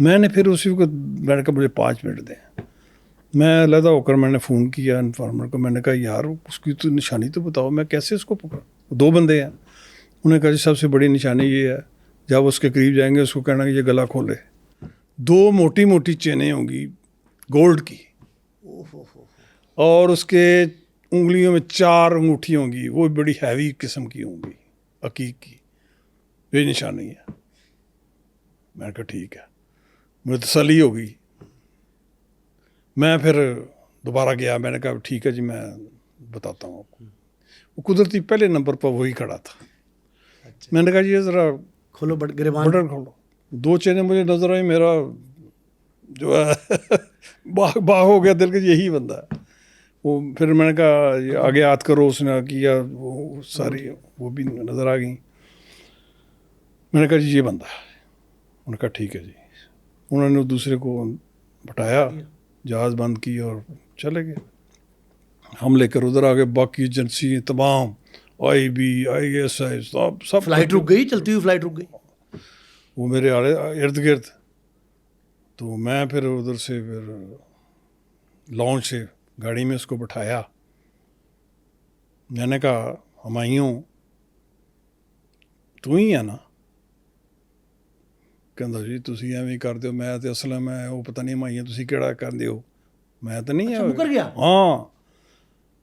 میں نے پھر اسی کو میں نے کہا مجھے 5 منٹ دیں. میں علیحدہ ہو کر میں نے فون کیا انفارمر کو. میں نے کہا یار اس کی تو نشانی تو بتاؤ, میں کیسے اس کو پکڑا. 2 بندے ہیں. انہوں نے کہا جی سب سے بڑی نشانی یہ ہے, جب اس کے قریب جائیں گے اس کو کہنا کہ یہ گلا کھولے. 2 موٹی موٹی چینیں ہوں گی گولڈ کی, اور اس کے انگلیوں میں 4 انگوٹھی ہوں گی, وہ بڑی ہیوی قسم کی ہوں گی, عقیق کی. یہ نشانی ہے. میں نے کہا ٹھیک ہے, مجھے تسلی ہو گئی. میں پھر دوبارہ گیا. میں نے کہا ٹھیک ہے جی میں بتاتا ہوں آپ کو. وہ قدرتی پہلے نمبر پر وہی کھڑا تھا. میں نے کہا جی ذرا کھولو گریبان. بٹن کھولو. 2 چینیں مجھے نظر آئی. میرا جو ہے باغ ہو گیا دل کے, یہی بندہ ہے. وہ پھر میں نے کہا آگے ہاتھ کرو. اس نے کیا, وہ ساری وہ بھی نظر آ گئیں. میں نے کہا جی یہ بندہ ہے. انہوں نے کہا ٹھیک ہے جی. انہوں نے دوسرے کو بٹایا, جہاز بند کی اور چلے گئے. ہم لے کر ادھر آ گئے. باقی ایجنسی تمام IB ISI سب فلائٹ رک گئی, چلتی ہوئی فلائٹ رک گئی. وہ میرے ارد گرد. تو میں پھر ادھر سے پھر لانچ سے گاڑی میں اس کو بٹھایا. میں نے کہا ہمایوں تو ہی ہے نا؟ ਕਹਿੰਦਾ ਜੀ ਤੁਸੀਂ ਐਵੇਂ ਕਰਦੇ ਹੋ, ਮੈਂ ਤੇ ਅਸਲ ਮੈਂ ਉਹ ਪਤਾ ਨਹੀਂ ਹਮਾਈਆਂ ਤੁਸੀਂ ਕਿਹੜਾ ਕਰਦੇ ਹੋ, ਮੈਂ ਤਾਂ ਨਹੀਂ. ਮੁੱਕਰ ਗਿਆ? ਹਾਂ.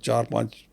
4-5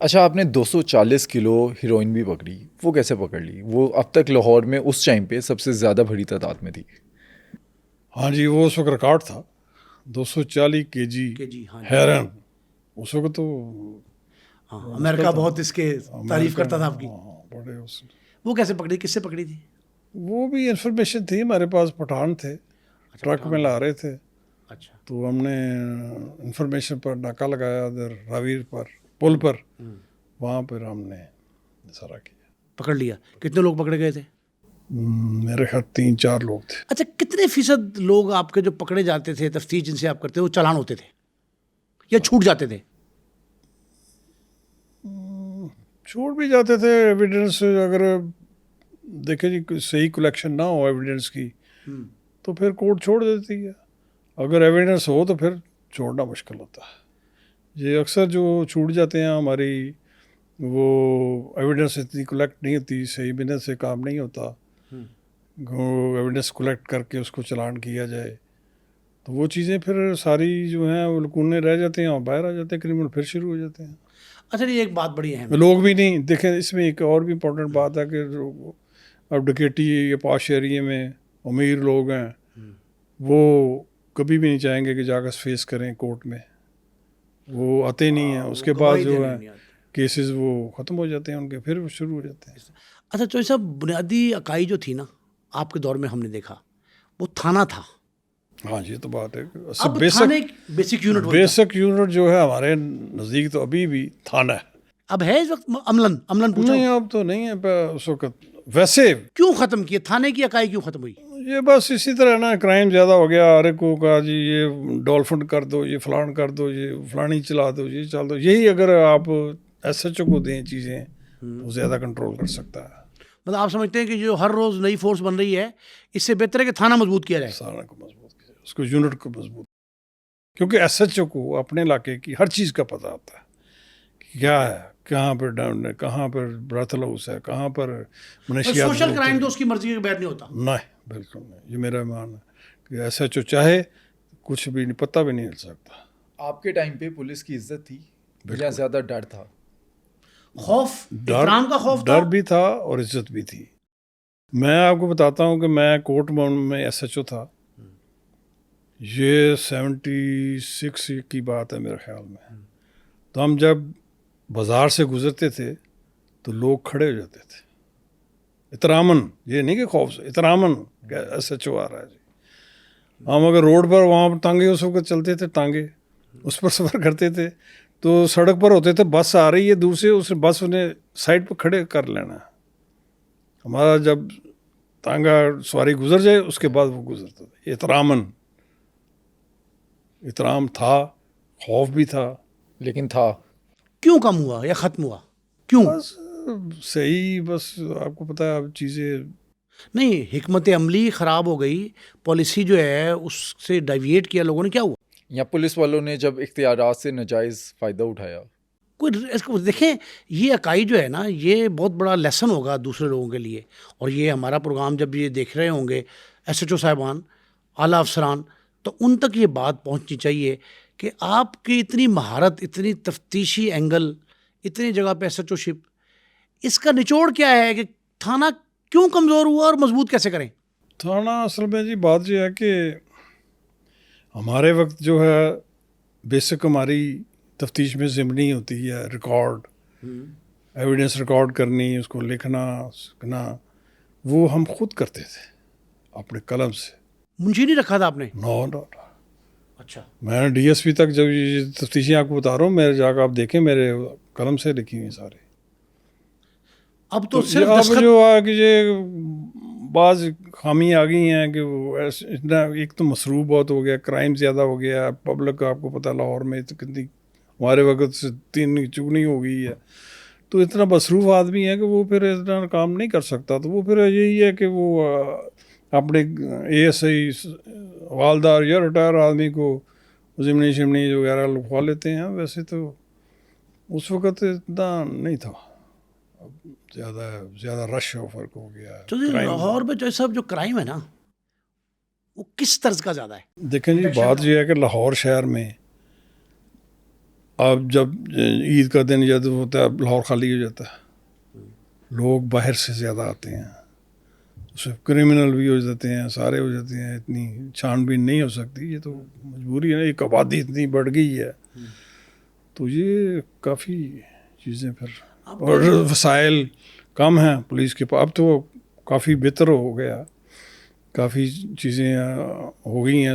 اچھا آپ نے 240 کلو ہیروئن بھی پکڑی، وہ کیسے پکڑ لی؟ وہ اب تک لاہور میں اس ٹائم پہ سب سے زیادہ بڑی تعداد میں تھی۔ ہاں جی، وہ اس وقت ریکارڈ تھا 240 کے جی ہاں ہیرن، اس وقت تو ہاں، امریکہ بہت اس کے تعریف کرتا تھا آپ کی۔ بڑے وہ کیسے پکڑی، کس سے پکڑی تھی؟ وہ بھی انفارمیشن تھی ہمارے پاس، پٹھان تھے ٹرک میں لا رہے تھے، اچھا، تو ہم نے انفارمیشن پر ناکہ لگایا ادھر راویر پر پل پر، وہاں پر ہم نے سارا کیا، پکڑ لیا۔ کتنے لوگ پکڑے گئے تھے؟ میرے خیال 3-4 لوگ تھے۔ اچھا، کتنے فیصد لوگ آپ کے جو پکڑے جاتے تھے، تفتیش جن سے آپ کرتے وہ چالان ہوتے تھے یا چھوٹ جاتے تھے؟ چھوٹ بھی جاتے تھے، ایویڈنس اگر دیکھیں جی صحیح کلیکشن نہ ہو ایویڈنس کی تو پھر کورٹ چھوڑ دیتی ہے، اگر ایویڈنس ہو تو پھر چھوڑنا مشکل ہوتا ہے۔ یہ اکثر جو چھوٹ جاتے ہیں ہماری وہ ایویڈنس اتنی کلیکٹ نہیں ہوتی، صحیح بنیاد سے کام نہیں ہوتا، ایویڈنس کلیکٹ کر کے اس کو چلان کیا جائے تو وہ چیزیں پھر ساری جو ہیں وہ لکونے رہ جاتے ہیں اور باہر آ جاتے ہیں، کرمنل پھر شروع ہو جاتے ہیں۔ اچھا جی، ایک بات بڑی اہم ہے، لوگ بھی نہیں دیکھیں، اس میں ایک اور بھی امپورٹنٹ بات ہے کہ اب ڈکیٹی یا پاش ایریے میں امیر لوگ ہیں، وہ کبھی بھی نہیں چاہیں گے کہ جا کر فیس کریں کورٹ میں، وہ آتے نہیں ہیں، اس کے بعد جو ہے کیسز وہ ختم ہو جاتے ہیں ان کے، پھر وہ شروع ہو جاتے ہیں۔ اچھا چوہدری صاحب، بنیادی اکائی جو تھی نا آپ کے دور میں، ہم نے دیکھا وہ تھانہ تھا۔ ہاں جی، یہ تو بات ہے، اب تھانے بیسک یونٹ بیسک یونٹ جو ہے ہمارے نزدیک تو ابھی بھی تھانہ ہے۔ اب ہے اس وقت عملاً پوچھا نہیں، اب تو نہیں ہے اس وقت۔ ویسے کیوں ختم کیے تھانے کی اکائی، کیوں ختم ہوئی؟ یہ بس اسی طرح نا، کرائم زیادہ ہو گیا، ہر ایک کو کہا جی یہ ڈولفن کر دو، یہ فلان کر دو، یہ فلانی چلا دو، یہ چل دو، یہی اگر آپ ایس ایچ او کو دیں چیزیں وہ زیادہ کنٹرول کر سکتا ہے۔ مطلب آپ سمجھتے ہیں کہ جو ہر روز نئی فورس بن رہی ہے اس سے بہتر ہے کہ تھانہ مضبوط کیا جائے؟ سارا کو مضبوط کیا جائے، اس کو یونٹ کو مضبوط، کیونکہ ایس ایچ او کو اپنے علاقے کی ہر چیز کا پتہ ہوتا ہے کہ کیا ہے، کہاں پر ڈاؤن ہے، کہاں پر براتل ہاؤس ہے، کہاں پر منشیات۔ سوشل کرائم تو اس کی مرضی کے بغیر نہیں ہوتا۔ نہیں، بالکل نہیں، یہ میرا مان ہے کہ ایس ایچ او چاہے کچھ بھی نہیں، پتہ بھی نہیں ہل سکتا۔ آپ کے ٹائم پہ پولیس کی عزت تھی یا زیادہ ڈر تھا؟ خوف، احترام کا خوف تھا، ڈر بھی تھا اور عزت بھی تھی۔ میں آپ کو بتاتا ہوں کہ میں کوٹ میں ایس ایچ او تھا، یہ 76 کی بات ہے میرے خیال میں، تو ہم جب بازار سے گزرتے تھے تو لوگ کھڑے ہو جاتے تھے احتراماً، یہ نہیں کہ خوف سے، احتراماً کہ ایس ایچ او آ رہا ہے جی۔ ہم اگر روڈ پر وہاں پر ٹانگے اس وقت چلتے تھے، ٹانگے اس پر سفر کرتے تھے تو سڑک پر ہوتے تھے، بس آ رہی ہے دور سے، اس بس انہیں سائڈ پہ کھڑے کر لینا ہے، ہمارا جب تانگا سواری گزر جائے اس کے بعد وہ گزرتا تھا، احتراماً، احترام تھا، خوف بھی تھا، لیکن تھا۔ کیوں کم ہوا یا ختم ہوا؟ کیوں؟ بس صحیح، بس آپ کو پتہ ہے اب چیزیں نہیں، حکمت عملی خراب ہو گئی، پالیسی جو ہے اس سے ڈائیویٹ کیا لوگوں نے، کیا ہوا؟ یا پولیس والوں نے جب اختیارات سے ناجائز فائدہ اٹھایا؟ کوئی دیکھیں، یہ اکائی جو ہے نا، یہ بہت بڑا لیسن ہوگا دوسرے لوگوں کے لیے، اور یہ ہمارا پروگرام جب یہ دیکھ رہے ہوں گے ایس ایچ او صاحبان، اعلیٰ افسران، تو ان تک یہ بات پہنچنی چاہیے کہ آپ کی اتنی مہارت، اتنی تفتیشی اینگل، اتنی جگہ پہ ایس ایچ او شپ، اس کا نچوڑ کیا ہے کہ تھانہ کیوں کمزور ہوا اور مضبوط کیسے کریں؟ تھانہ اصل میں جی بات یہ ہے کہ ہمارے وقت جو ہے بیسک ہماری تفتیش میں ضمنی ہوتی ہے، ریکارڈ، ایویڈنس ریکارڈ کرنی، اس کو لکھنا سکھنا، وہ ہم خود کرتے تھے اپنے قلم سے۔ منشی نہیں رکھا تھا آپ نے؟ نو، اچھا، میں نے ڈی ایس پی تک جب یہ تفتیشیں آپ کو بتا رہا ہوں، میرے جا کے آپ دیکھیں میرے قلم سے لکھی ہوئی سارے۔ اب تو صرف اب جو ہے کہ یہ بعض خامی آ گئی ہیں کہ وہ اتنا، ایک تو مسروب بہت ہو گیا، کرائم زیادہ ہو گیا، پبلک آپ کو پتہ لاہور میں تو کتنی ہمارے وقت سے 3 چگنی ہو گئی ہے، تو اتنا مصروف آدمی ہے کہ وہ پھر اتنا کام نہیں کر سکتا، تو وہ پھر یہی ہے کہ وہ اپنے اے ایس آئی والدار یا ریٹائر آدمی کو ضمنی شمنی وغیرہ لکھوا لیتے ہیں۔ ویسے تو اس وقت اتنا نہیں تھا، زیادہ رش ہو، فرق ہو گیا ہے۔ تو لاہور میں جو صاحب جو کرائم ہے نا، وہ کس طرز کا زیادہ ہے؟ دیکھیں جی، بات یہ ہے کہ لاہور شہر میں اب جب عید کا دن جب ہوتا ہے اب لاہور خالی ہو جاتا ہے, لوگ باہر سے زیادہ آتے ہیں, اس میں کرمنل بھی ہو جاتے ہیں, سارے ہو جاتے ہیں, اتنی چھان بین نہیں ہو سکتی, یہ تو مجبوری ہے نا, ایک آبادی اتنی بڑھ گئی ہے, تو یہ کافی چیزیں پھر, اور وسائل کم ہیں پولیس کے پاس. اب تو کافی بہتر ہو گیا, کافی چیزیں ہو گئی ہیں,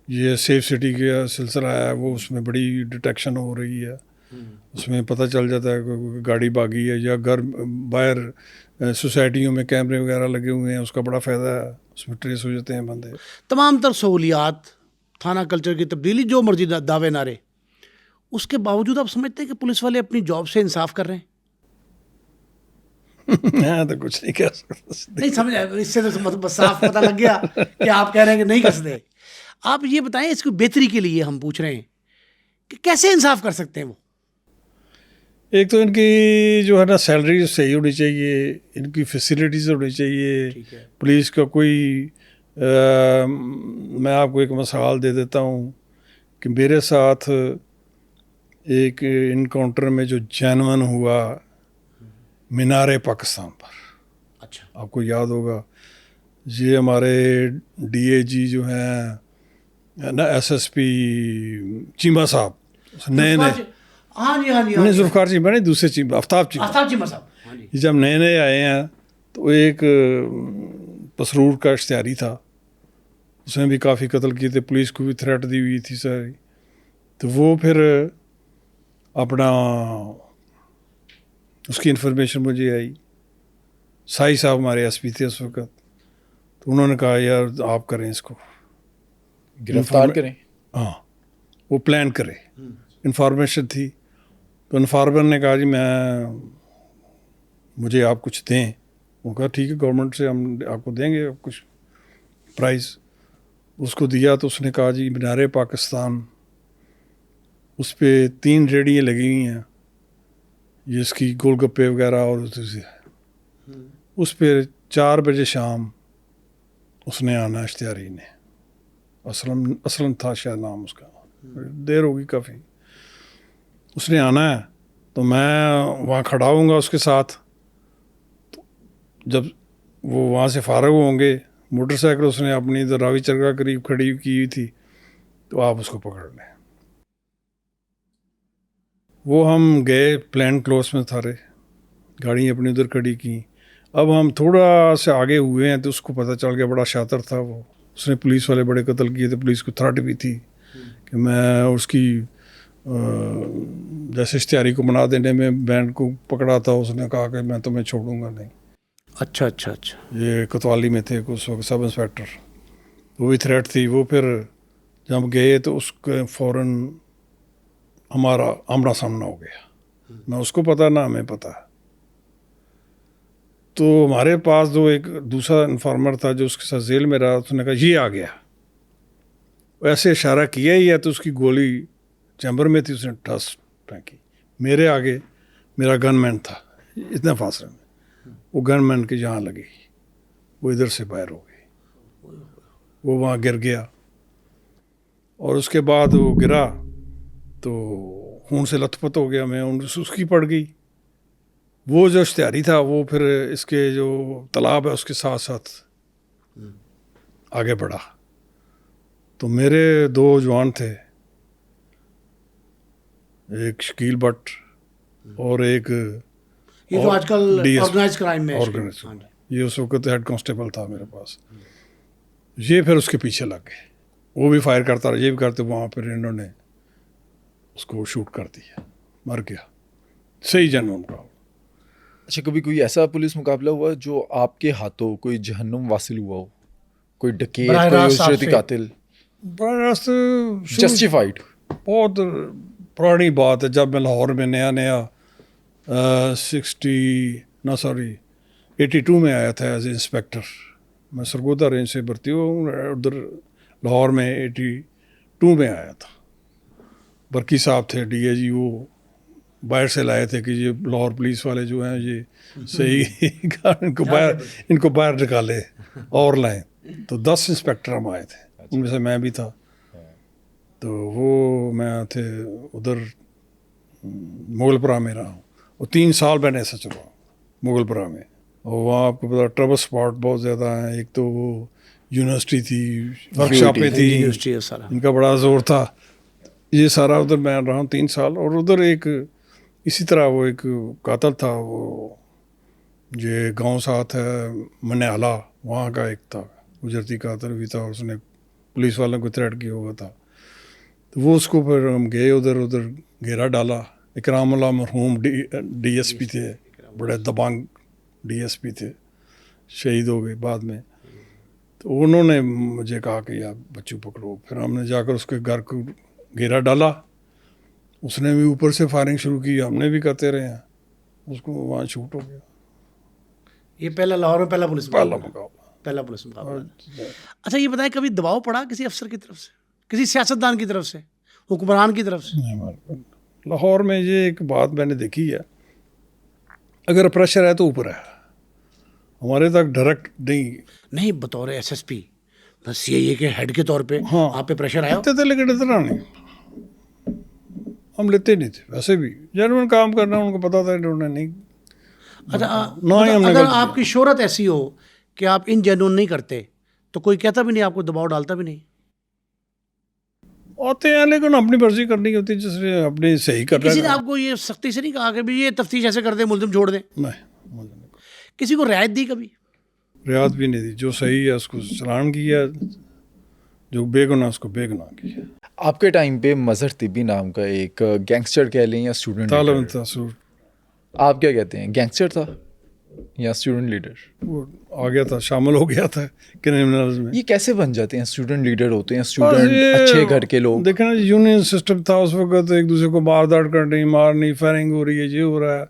یہ سیف سٹی کا سلسلہ ہے وہ, اس میں بڑی ڈیٹیکشن ہو رہی ہے, اس میں پتہ چل جاتا ہے کہ گاڑی بھاگی ہے, یا گھر باہر سوسائٹیوں میں کیمرے وغیرہ لگے ہوئے ہیں, اس کا بڑا فائدہ ہے, اس میں ٹریس ہو جاتے ہیں بندے. تمام تر سہولیات, تھانہ کلچر کی تبدیلی, جو مرضی دعوے نعرے, اس کے باوجود آپ سمجھتے ہیں کہ پولیس والے اپنی جاب سے انصاف کر رہے ہیں؟ میں تو کچھ نہیں کہہ سکتا. نہیں سمجھا, اس سے تو صاف پتہ لگ گیا کہ آپ کہہ رہے ہیں کہ نہیں کر. آپ یہ بتائیں, اس کو بہتری کے لیے ہم پوچھ رہے ہیں کہ کیسے انصاف کر سکتے ہیں وہ؟ ایک تو ان کی جو ہے نا سیلری صحیح ہونی چاہیے, ان کی فیسلٹیز ہونی چاہیے. پولیس کا کوئی میں آپ کو ایک مثال دے دیتا ہوں کہ میرے ساتھ ایک انکاؤنٹر میں جو جینون ہوا مینار پاکستان پر, اچھا, آپ کو یاد ہوگا, یہ ہمارے ڈی اے جی جو ہیں نا, ایس ایس پی چیمہ صاحب, نئے نئے, ہاں جی ہاں جی, نہیں ذوالفقار چیمہ نہیں, دوسرے چیمہ, آفتاب چیمہ صاحب, جب نئے نئے آئے ہیں تو ایک پسرور کا اشتہاری تھا, اس نے بھی کافی قتل کیے تھے, پولیس کو بھی تھریٹ دی ہوئی تھی ساری. تو وہ پھر اپنا اس کی انفارمیشن مجھے آئی, سائی صاحب ہمارے ایس پی تھے اس وقت, تو انہوں نے کہا یار آپ کریں اس کو, گرفتار کریں. ہاں, وہ پلان کرے, انفارمیشن تھی. تو انفارمر نے کہا جی مجھے آپ کچھ دیں. وہ کہا ٹھیک ہے, گورنمنٹ سے ہم آپ کو دیں گے کچھ پرائز. اس کو دیا تو اس نے کہا جی مینار پاکستان, اس پہ 3 ریڑیاں لگی ہوئی ہیں, یہ اس کی گول گپے وغیرہ, اور اس پہ 4 بجے شام اس نے آنا, اشتہاری نے, اسلم تھا شاید نام اس کا, دیر ہوگی کافی, اس نے آنا ہے. تو میں وہاں کھڑا ہوں گا اس کے ساتھ, جب وہ وہاں سے فارغ ہوں گے, موٹر سائیکل اس نے اپنی راوی چرگا قریب کھڑی کی ہوئی تھی, تو آپ اس کو پکڑ لیں. وہ ہم گئے پلان کلوز میں تھارے, گاڑی اپنی ادھر کھڑی کی. اب ہم تھوڑا سے آگے ہوئے ہیں تو اس کو پتہ چل گیا, بڑا شاطر تھا وہ, اس نے پولیس والے بڑے قتل کیے تھے, پولیس کو تھرٹ بھی تھی کہ میں اس کی جیسے اشتہاری کو منا دینے میں بینڈ کو پکڑا تھا, اس نے کہا کہ میں تمہیں چھوڑوں گا نہیں. اچھا اچھا اچھا, یہ کوتوالی میں تھے اس وقت سب انسپیکٹر, وہ بھی تھریٹ تھی. وہ پھر جب گئے تو اس کے فوراً ہمارا آمنا سامنا ہو گیا, نہ اس کو پتہ نہ ہمیں پتہ. تو ہمارے پاس جو ایک دوسرا انفارمر تھا جو اس کے ساتھ ذیل میں رہا, اس نے کہا یہ آ گیا, ایسے اشارہ کیا ہی ہے تو اس کی گولی چیمبر میں تھی, اس نے ٹھس پھینکی. میرے آگے میرا گن مین تھا اتنا فاصلے میں, وہ گن مین کے جہاں لگی, وہ ادھر سے باہر ہو گئی, وہ وہاں گر گیا. اور اس کے بعد وہ گرا تو خون سے لت پت ہو گیا, میں اس کی پڑ گئی. وہ جو اشتہاری تھا وہ پھر اس کے جو تالاب ہے اس کے ساتھ ساتھ آگے بڑھا. تو میرے 2 جوان تھے, ایک شکیل بٹ اور ایک, یہ تو آج کل آرگنائز کرائم میں, یہ اس وقت ہیڈ کانسٹیبل تھا میرے پاس. یہ پھر اس کے پیچھے لگ گئے, وہ بھی فائر کرتا رہا, یہ بھی کرتے, وہاں پھر انہوں نے اس کو شوٹ کر دیا, مر گیا. صحیح جنم کا. اچھا, کبھی کوئی ایسا پولیس مقابلہ ہوا جو آپ کے ہاتھوں کوئی جہنم واصل ہوا ہو, کوئی ڈکیت, کوئی اجرتی قاتل؟ براہ راست جسٹیفائڈ. بہت پرانی بات ہے, جب میں لاہور میں نیا 82 میں آیا تھا ایز اے انسپیکٹر. میں سرگودا رینج سے بھرتی ہوں, ادھر لاہور میں 82 میں آیا تھا. برکی صاحب تھے ڈی اے جی, وہ باہر سے لائے تھے کہ یہ لاہور پولیس والے جو ہیں یہ صحیح ان کو باہر نکالے اور لائیں. تو 10 انسپیکٹر ہم آئے تھے, ان میں سے میں بھی تھا. تو وہ میں تھے ادھر مغل پورہ میں رہا ہوں، اور 3 سال میں نے ایسا چلا مغل پورہ میں. اور وہاں آپ کو پتا ٹربل اسپاٹ بہت زیادہ ہیں. ایک تو وہ یونیورسٹی تھی، ورک شاپیں تھی، یونیورسٹی ہے سارا. ان کا بڑا زور تھا. یہ سارا ادھر میں رہا ہوں 3 سال. اور ادھر ایک اسی طرح وہ ایک قاتل تھا، وہ یہ گاؤں ساتھ ہے منیالہ، وہاں کا ایک تھا گجرتی قاتل بھی تھا. اس نے پولیس والوں کو تھریٹ کیا ہوا تھا. تو وہ اس کو پھر ہم گئے ادھر گھیرا ڈالا. اکرام اللہ مرحوم ڈی ایس پی تھے، بڑے دبانگ ڈی ایس پی تھے، شہید ہو گئے بعد میں. تو انہوں نے مجھے کہا کہ یار بچوں پکڑو. پھر ہم نے جا کر اس کے گھر کو گھیرا ڈالا. اس نے بھی اوپر سے فائرنگ شروع کی، ہم نے بھی کرتے رہے ہیں. اس کو وہاں شوٹ ہو گیا. یہ پہلا لاہور میں پہلا پولیس مقابلہ. پہلا پولیس مقابلہ. اچھا یہ بتائیں کبھی دباؤ پڑا کسی افسر کی طرف سے، کسی سیاستدان کی طرف سے، حکمران کی طرف سے؟ لاہور میں یہ ایک بات میں نے دیکھی ہے، اگر پریشر ہے تو اوپر ہے، ہمارے تک ڈائریکٹ نہیں. بطور ایس ایس پی سی آئی اے کے ہیڈ کے طور پہ آپ پہ پریشر آیا؟ لیتے تھے لیکن اتنا نہیں، ہم لیتے نہیں تھے. ویسے بھی جنرل کام کرنا ان کو پتا تھا، انہوں نے نہیں. اچھا اگر آپ کی شہرت ایسی ہو کہ آپ ان جینون نہیں کرتے تو کوئی کہتا بھی نہیں، آپ کو دباؤ ڈالتا بھی نہیں؟ آتے ہیں لیکن اپنی مرضی کرنی ہوتی ہے، جس نے اپنی صحیح کرنا. کسی نے آپ کو یہ سختی سے نہیں کہا کہ بھی یہ تفتیش ایسے کر دیں، ملزم چھوڑ دیں؟ نہیں، کسی کو رعایت دی کبھی؟ رعایت بھی نہیں دی. جو صحیح ہے اس کو چلان کیا، جو بے گناہ اس کو بے گناہ کیا. آپ کے ٹائم پہ مظہر طبی نام کا ایک گینگسٹر کہہ لیں یا اسٹوڈنٹ، طالب تاثر، آپ کیا کہتے ہیں، گینگسٹر تھا یا اسٹوڈنٹ لیڈر؟ وہ آ گیا تھا، شامل ہو گیا تھا کرمنلز میں. یہ کیسے بن جاتے ہیں اسٹوڈنٹ لیڈر ہوتے ہیں اسٹوڈنٹ اچھے گھر کے لوگ؟ دیکھیں نا، یونین سسٹم تھا اس وقت، ایک دوسرے کو مار داڑ کرنی، مارنی، فائرنگ ہو رہی ہے، یہ ہو رہا ہے.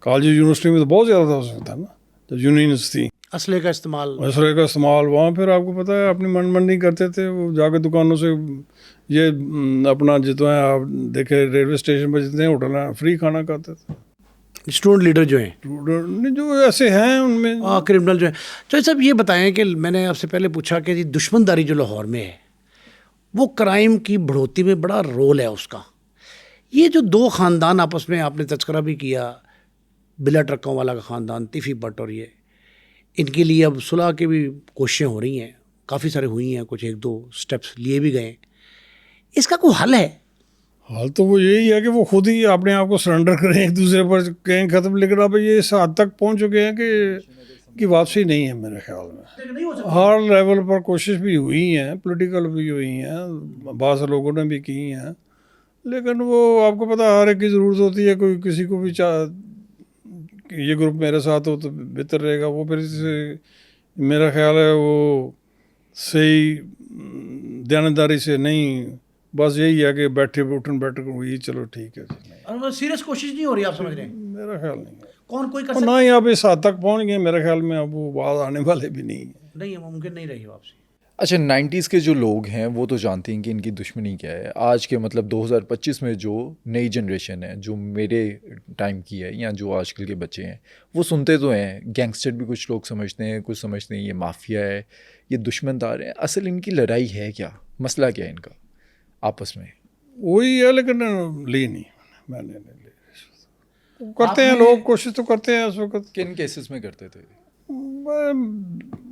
کالج یونیورسٹی میں تو بہت زیادہ تھا اس وقت، ہے نا، جب یونینز تھیں. اسلحے کا استعمال وہاں پھر آپ کو پتہ ہے اپنی منڈی کرتے تھے. وہ جا کے دکانوں سے یہ اپنا جتنا ہے، آپ دیکھیں ریلوے اسٹیشن پہ جتنے ہوٹل ہیں، فری کھانا کھاتے تھے. اسٹوڈنٹ لیڈر جو ہیں، جو ایسے ہیں ان میں کرمنل جو ہیں. چلو صاحب یہ بتائیں کہ میں نے آپ سے پہلے پوچھا کہ دشمن داری جو لاہور میں ہے وہ کرائم کی بڑھوتی میں بڑا رول ہے اس کا. یہ جو 2 خاندان آپس میں، آپ نے تذکرہ بھی کیا، بلا ٹرکوں والا کا خاندان، تیفی بٹ، اور یہ ان کے لیے اب صلح کی بھی کوششیں ہو رہی ہیں، کافی سارے ہوئی ہیں، کچھ 1-2 سٹیپس لیے بھی گئے. اس کا کوئی حل ہے؟ حال تو وہ یہی ہے کہ وہ خود ہی اپنے آپ کو سرنڈر کریں، ایک دوسرے پر کہیں ختم. لیکن اب یہ اس حد تک پہنچ چکے ہیں کہ واپسی نہیں ہے میرے خیال میں. ہر لیول پر کوشش بھی ہوئی ہیں، پولیٹیکل بھی ہوئی ہیں، بعض لوگوں نے بھی کی ہیں. لیکن وہ آپ کو پتہ ہر ایک کی ضرورت ہوتی ہے. کوئی کسی کو بھی یہ گروپ میرے ساتھ ہو تو بہتر رہے گا. وہ پھر میرا خیال ہے وہ صحیح دیانتداری سے نہیں، بس یہی ہے کہ بیٹھے وہی چلو ٹھیک ہے. اور سیریس کوشش نہیں ہو رہی، آپ سمجھ رہے ہیں؟ میرا خیال نہیں ہے. کون کوئی نہ ہی آپ اس حد تک پہنچ گئے، میرے خیال میں اب وہ بعد آنے والے بھی نہیں ہیں. نہیں، ممکن نہیں رہی واپسی. اچھا 90s کے جو لوگ ہیں وہ تو جانتے ہیں کہ ان کی دشمنی کیا ہے. آج کے مطلب 2025 میں جو نئی جنریشن ہے، جو میرے ٹائم کی ہے یا جو آج کل کے بچے ہیں، وہ سنتے تو ہیں گینگسٹر بھی کچھ لوگ سمجھتے ہیں، کچھ سمجھتے ہیں یہ مافیا ہے، یہ دشمن دار ہیں. اصل ان کی لڑائی ہے کیا، مسئلہ کیا ہے ان کا آپس میں؟ وہی ہے، لیکن لی نہیں میں نے لی. کرتے ہیں لوگ، کوشش تو کرتے ہیں اس وقت. کن کیسز میں کرتے تھے؟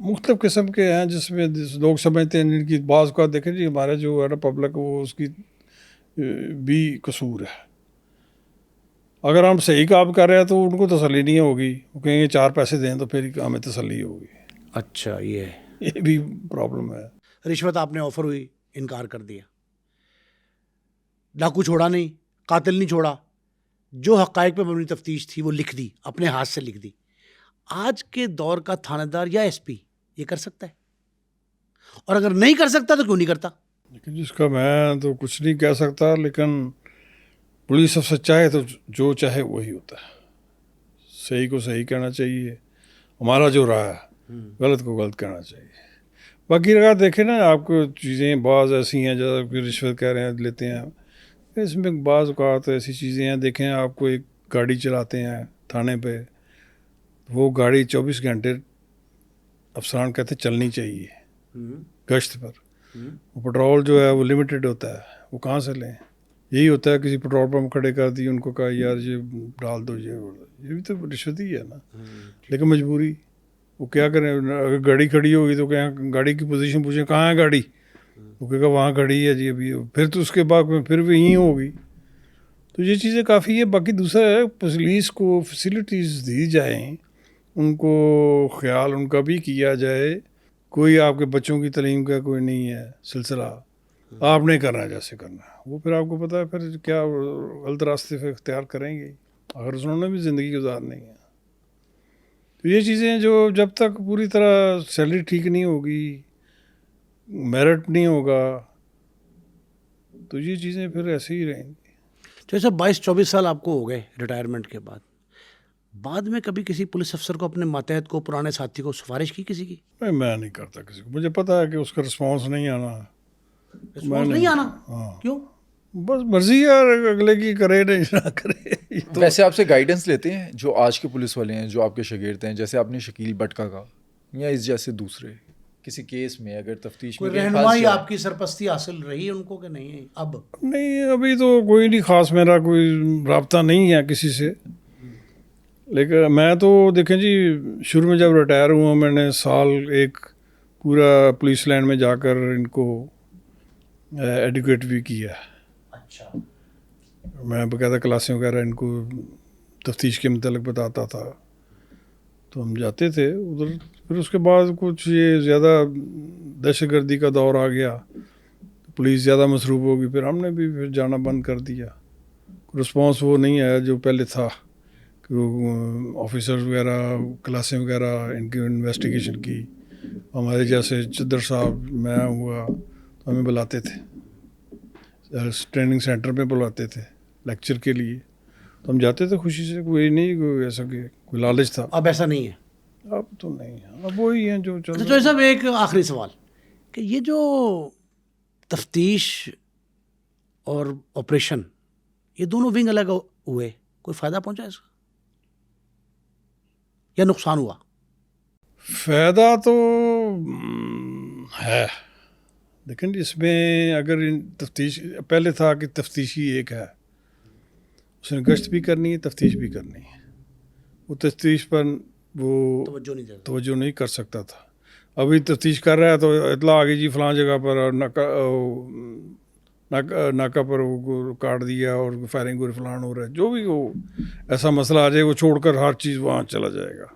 مختلف قسم کے ہیں جس میں لوگ سمجھتے ہیں ان کی بعض کا. دیکھیں جی ہمارے جو ہے نا پبلک، وہ اس کی بھی قصور ہے. اگر ہم صحیح کام کر رہے ہیں تو ان کو تسلی نہیں ہوگی، وہ کہیں گے 4 پیسے دیں تو پھر ہمیں تسلی ہوگی. اچھا یہ بھی پرابلم ہے. رشوت آپ نے آفر ہوئی، انکار کر دیا. ڈاکو چھوڑا نہیں، قاتل نہیں چھوڑا، جو حقائق پہ مبنی تفتیش تھی وہ لکھ دی، اپنے ہاتھ سے لکھ دی. آج کے دور کا تھانہ دار یا ایس پی یہ کر سکتا ہے؟ اور اگر نہیں کر سکتا تو کیوں نہیں کرتا؟ لیکن جس کا میں تو کچھ نہیں کہہ سکتا، لیکن پولیس افسر چاہے تو جو چاہے وہی ہوتا ہے. صحیح کو صحیح کہنا چاہیے، ہمارا جو رہا ہے، غلط کو غلط کہنا چاہیے. باقی اگر دیکھیں نا، آپ کو چیزیں بعض ایسی ہیں جیسے رشوت کہہ رہے ہیں لیتے ہیں، اس میں بعض اوقات ایسی چیزیں ہیں. دیکھیں آپ کو ایک گاڑی چلاتے ہیں تھانے پہ، وہ گاڑی 24 گھنٹے افسران کہتے چلنی چاہیے گشت پر. وہ پٹرول جو ہے وہ لمیٹڈ ہوتا ہے، وہ کہاں سے لیں؟ یہی ہوتا ہے کسی پیٹرول پمپ کھڑے کر دی, ان کو کہا یار یہ ڈال دو, یہ بھی تو رشوت ہی ہے نا. لیکن مجبوری, وہ کیا کریں, اگر گاڑی کھڑی ہوگی تو کہیں گاڑی کی پوزیشن پوچھیں کہاں ہے گاڑی, وہ کہے گا وہاں کھڑی ہے جی ابھی, پھر تو اس کے بعد پھر بھی یہیں ہوگی. تو یہ چیزیں کافی ہے. باقی دوسرا ہے پولیس کو فیسلٹیز دی جائیں, ان کو خیال ان کا بھی کیا جائے. کوئی آپ کے بچوں کی تعلیم کا کوئی نہیں ہے سلسلہ, آپ نے کرنا ہے جیسے کرنا ہے, وہ پھر آپ کو پتہ ہے پھر کیا غلط راستے پہ اختیار کریں گے اگر انہوں نے بھی زندگی گزارنی ہے. تو یہ چیزیں جو جب تک پوری طرح سیلری ٹھیک نہیں ہوگی, میرٹ نہیں ہوگا, تو یہ چیزیں پھر ایسے ہی رہیں گی. جیسے 22-24 سال آپ کو ہو گئے ریٹائرمنٹ کے بعد میں کبھی کسی پولیس افسر کو, اپنے ماتحت کو, پرانے ساتھی کو سفارش کی کسی کی؟ میں نہیں کرتا کسی کو, مجھے پتہ ہے کہ اس کا رسپانس نہیں آنا. رسپانس نہیں آنا؟ کیوں؟ بس مرضی ہے اگلے کی, کرے نہ کرے. ویسے آپ سے گائیڈنس لیتے ہیں جو آج کے پولیس والے ہیں, جو آپ کے شاگرد ہیں, جیسے آپ نے شکیل بٹ کا کہا, یا اس جیسے دوسرے کسی کیس میں اگر تفتیش میں کوئی رہنمائی آپ کی سرپرستی حاصل رہی ان کو کہ نہیں؟ اب نہیں, ابھی تو کوئی نہیں خاص, میرا کوئی رابطہ نہیں ہے کسی سے. لیکن میں تو دیکھیں جی, شروع میں جب ریٹائر ہوا میں نے سال ایک پورا پولیس لائن میں جا کر ان کو ایڈوکیٹ بھی کیا. اچھا. میں باقاعدہ کلاسیں وغیرہ ان کو تفتیش کے متعلق بتاتا تھا, تو ہم جاتے تھے ادھر. پھر اس کے بعد کچھ یہ زیادہ دہشت گردی کا دور آ گیا, پولیس زیادہ مصروف ہوگی, پھر ہم نے بھی پھر جانا بند کر دیا. رسپانس وہ نہیں آیا جو پہلے تھا, کہ وہ آفیسرز وغیرہ کلاسیں وغیرہ ان کی انویسٹیگیشن کی. ہمارے جیسے چدر صاحب میں ہوا تو ہمیں بلاتے تھے, ٹریننگ سینٹر میں بلاتے تھے لیکچر کے لیے, تو ہم جاتے تھے خوشی سے. کوئی نہیں کوئی ایسا کہ کوئی لالچ تھا. اب ایسا نہیں ہے؟ اب تو نہیں ہے, اب وہی ہیں جو چل. تو صاحب ایک آخری سوال, کہ یہ جو تفتیش اور آپریشن, یہ دونوں ونگ الگ ہوئے, کوئی فائدہ پہنچا اس کا یا نقصان ہوا؟ فائدہ تو ہے. لیکن اس میں اگر تفتیش پہلے تھا کہ تفتیشی ایک ہے, اس نے گشت بھی کرنی ہے, تفتیش بھی کرنی ہے. وہ تفتیش پر وہ توجہ نہیں کر سکتا تھا. ابھی تفتیش کر رہا ہے تو اطلاع آ گئی جی فلاں جگہ پر ناکہ پر وہ کاٹ دیا اور فائرنگ اور فلان ہو رہا ہے. جو بھی وہ ایسا مسئلہ آ جائے وہ چھوڑ کر ہر چیز وہاں چلا جائے گا.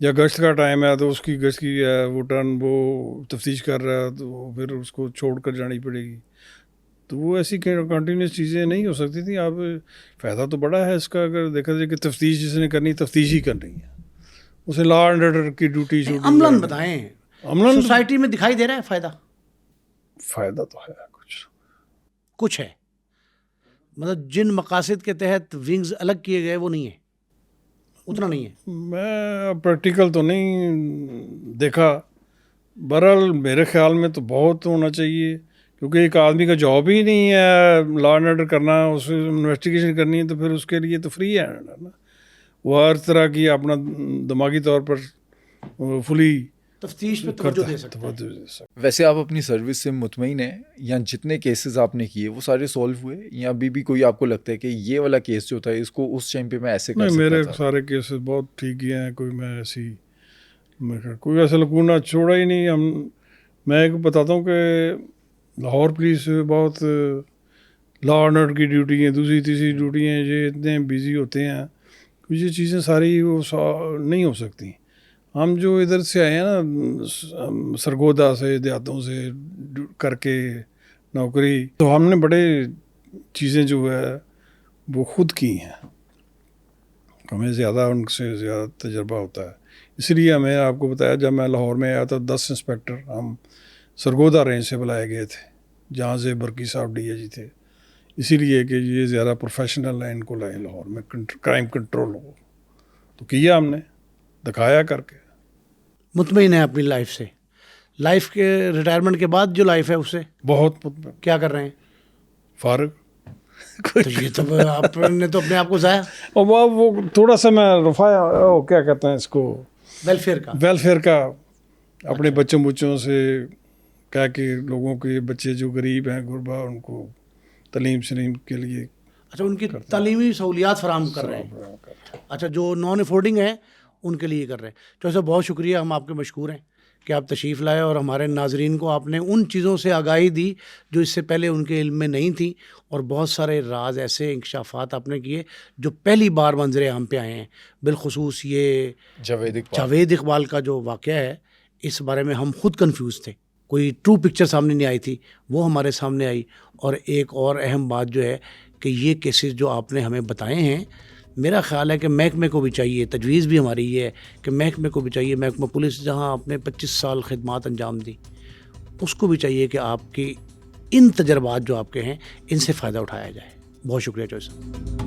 یا گشت کا ٹائم ہے تو اس کی گشت کی وہ ٹرن وہ تفتیش کر رہا ہے تو پھر اس کو چھوڑ کر جانی پڑے گی. تو وہ ایسی کنٹینیوس چیزیں نہیں ہو سکتی تھیں. اب فائدہ تو بڑا ہے اس کا, اگر دیکھا جائے کہ تفتیش جس نے کرنی تفتیش ہی کرنی ہے, اسے لا اینڈ آرڈر کی ڈیوٹی. عملاً بتائیں, سوسائٹی میں دکھائی دے رہا ہے فائدہ؟ فائدہ تو ہے, کچھ ہے, مطلب جن مقاصد کے تحت ونگز الگ کیے گئے وہ نہیں ہے, اتنا نہیں ہے. میں پریکٹیکل تو نہیں دیکھا. بہرحال میرے خیال میں تو بہت ہونا چاہیے, کیونکہ ایک آدمی کا جاب ہی نہیں ہے لا اینڈ آرڈر کرنا, اس انویسٹیگیشن کرنی ہے, تو پھر اس کے لیے تو فری ہے نا. وہ ہر طرح کی اپنا دماغی طور پر فلی تفتیش پہ توجہ دے سکتا ہے. ویسے آپ اپنی سروس سے مطمئن ہیں, یا جتنے کیسز آپ نے کیے وہ سارے سولو ہوئے, یا ابھی بھی کوئی آپ کو لگتا ہے کہ یہ والا کیس جو تھا اس کو اس ٹائم پہ میں ایسے کر سکتا تھا؟ میرے سارے کیسز بہت ٹھیک ہی ہیں, کوئی میں ایسی کوئی ایسا لکونہ چھوڑا ہی نہیں. میں ایک بتاتا ہوں کہ لاہور پولیس بہت لا اینڈ آرڈر کی ڈیوٹی ہیں, دوسری تیسری ڈیوٹی ہیں, یہ اتنے بیزی ہوتے ہیں کہ یہ چیزیں ساری وہ نہیں ہو سکتی. ہم جو ادھر سے آئے ہیں نا سرگودا سے, دیہاتوں سے کر کے نوکری, تو ہم نے بڑے چیزیں جو ہے وہ خود کی ہیں. ہمیں زیادہ ان سے زیادہ تجربہ ہوتا ہے. اس لیے ہمیں آپ کو بتایا, جب میں لاہور میں آیا تو 10 انسپیکٹر ہم سرگودا رینج سے بلائے گئے تھے, جہاں سے برکی صاحب ڈی اے جی تھے. اسی لیے کہ یہ زیادہ پروفیشنل ہے, ان کو لائیں لاہور میں کرائم کنٹرول ہو. تو کیا ہم نے, دکھایا کر کے. مطمئن ہے اپنی لائف سے؟ لائف کے ریٹائرمنٹ کے بعد جو لائف ہے اس سے بہت کیا کر رہے ہیں؟ فارغ. تو یہ تو آپ نے تو اپنے آپ کو ضائع. اور وہ تھوڑا سا میں رفایا کیا کہتے ہیں اس کو, ویلفیئر کا اپنے بچوں سے کہا کہ لوگوں کے بچے جو غریب ہیں غربا ان کو تعلیم شلیم کے لیے اچھا ان کی تعلیمی سہولیات فراہم کر رہے ہیں. اچھا جو نان افورڈنگ ہیں ان کے لیے کر رہے ہیں. چوہدری صاحب بہت شکریہ, ہم آپ کے مشکور ہیں کہ آپ تشریف لائے اور ہمارے ناظرین کو آپ نے ان چیزوں سے آگاہی دی جو اس سے پہلے ان کے علم میں نہیں تھیں, اور بہت سارے راز ایسے انکشافات آپ نے کیے جو پہلی بار منظر عام پہ آئے ہیں. بالخصوص یہ جاوید اقبال کا جو واقعہ ہے اس بارے میں ہم خود کنفیوز تھے, کوئی ٹرو پکچر سامنے نہیں آئی تھی, وہ ہمارے سامنے آئی. اور ایک اور اہم بات جو ہے کہ یہ کیسز جو آپ نے ہمیں بتائے ہیں, میرا خیال ہے کہ محکمے کو بھی چاہیے, تجویز بھی ہماری یہ ہے کہ محکمے کو بھی چاہیے, محکمہ پولیس جہاں آپ نے 25 سال خدمات انجام دی, اس کو بھی چاہیے کہ آپ کی ان تجربات جو آپ کے ہیں ان سے فائدہ اٹھایا جائے. بہت شکریہ چوہدری صاحب.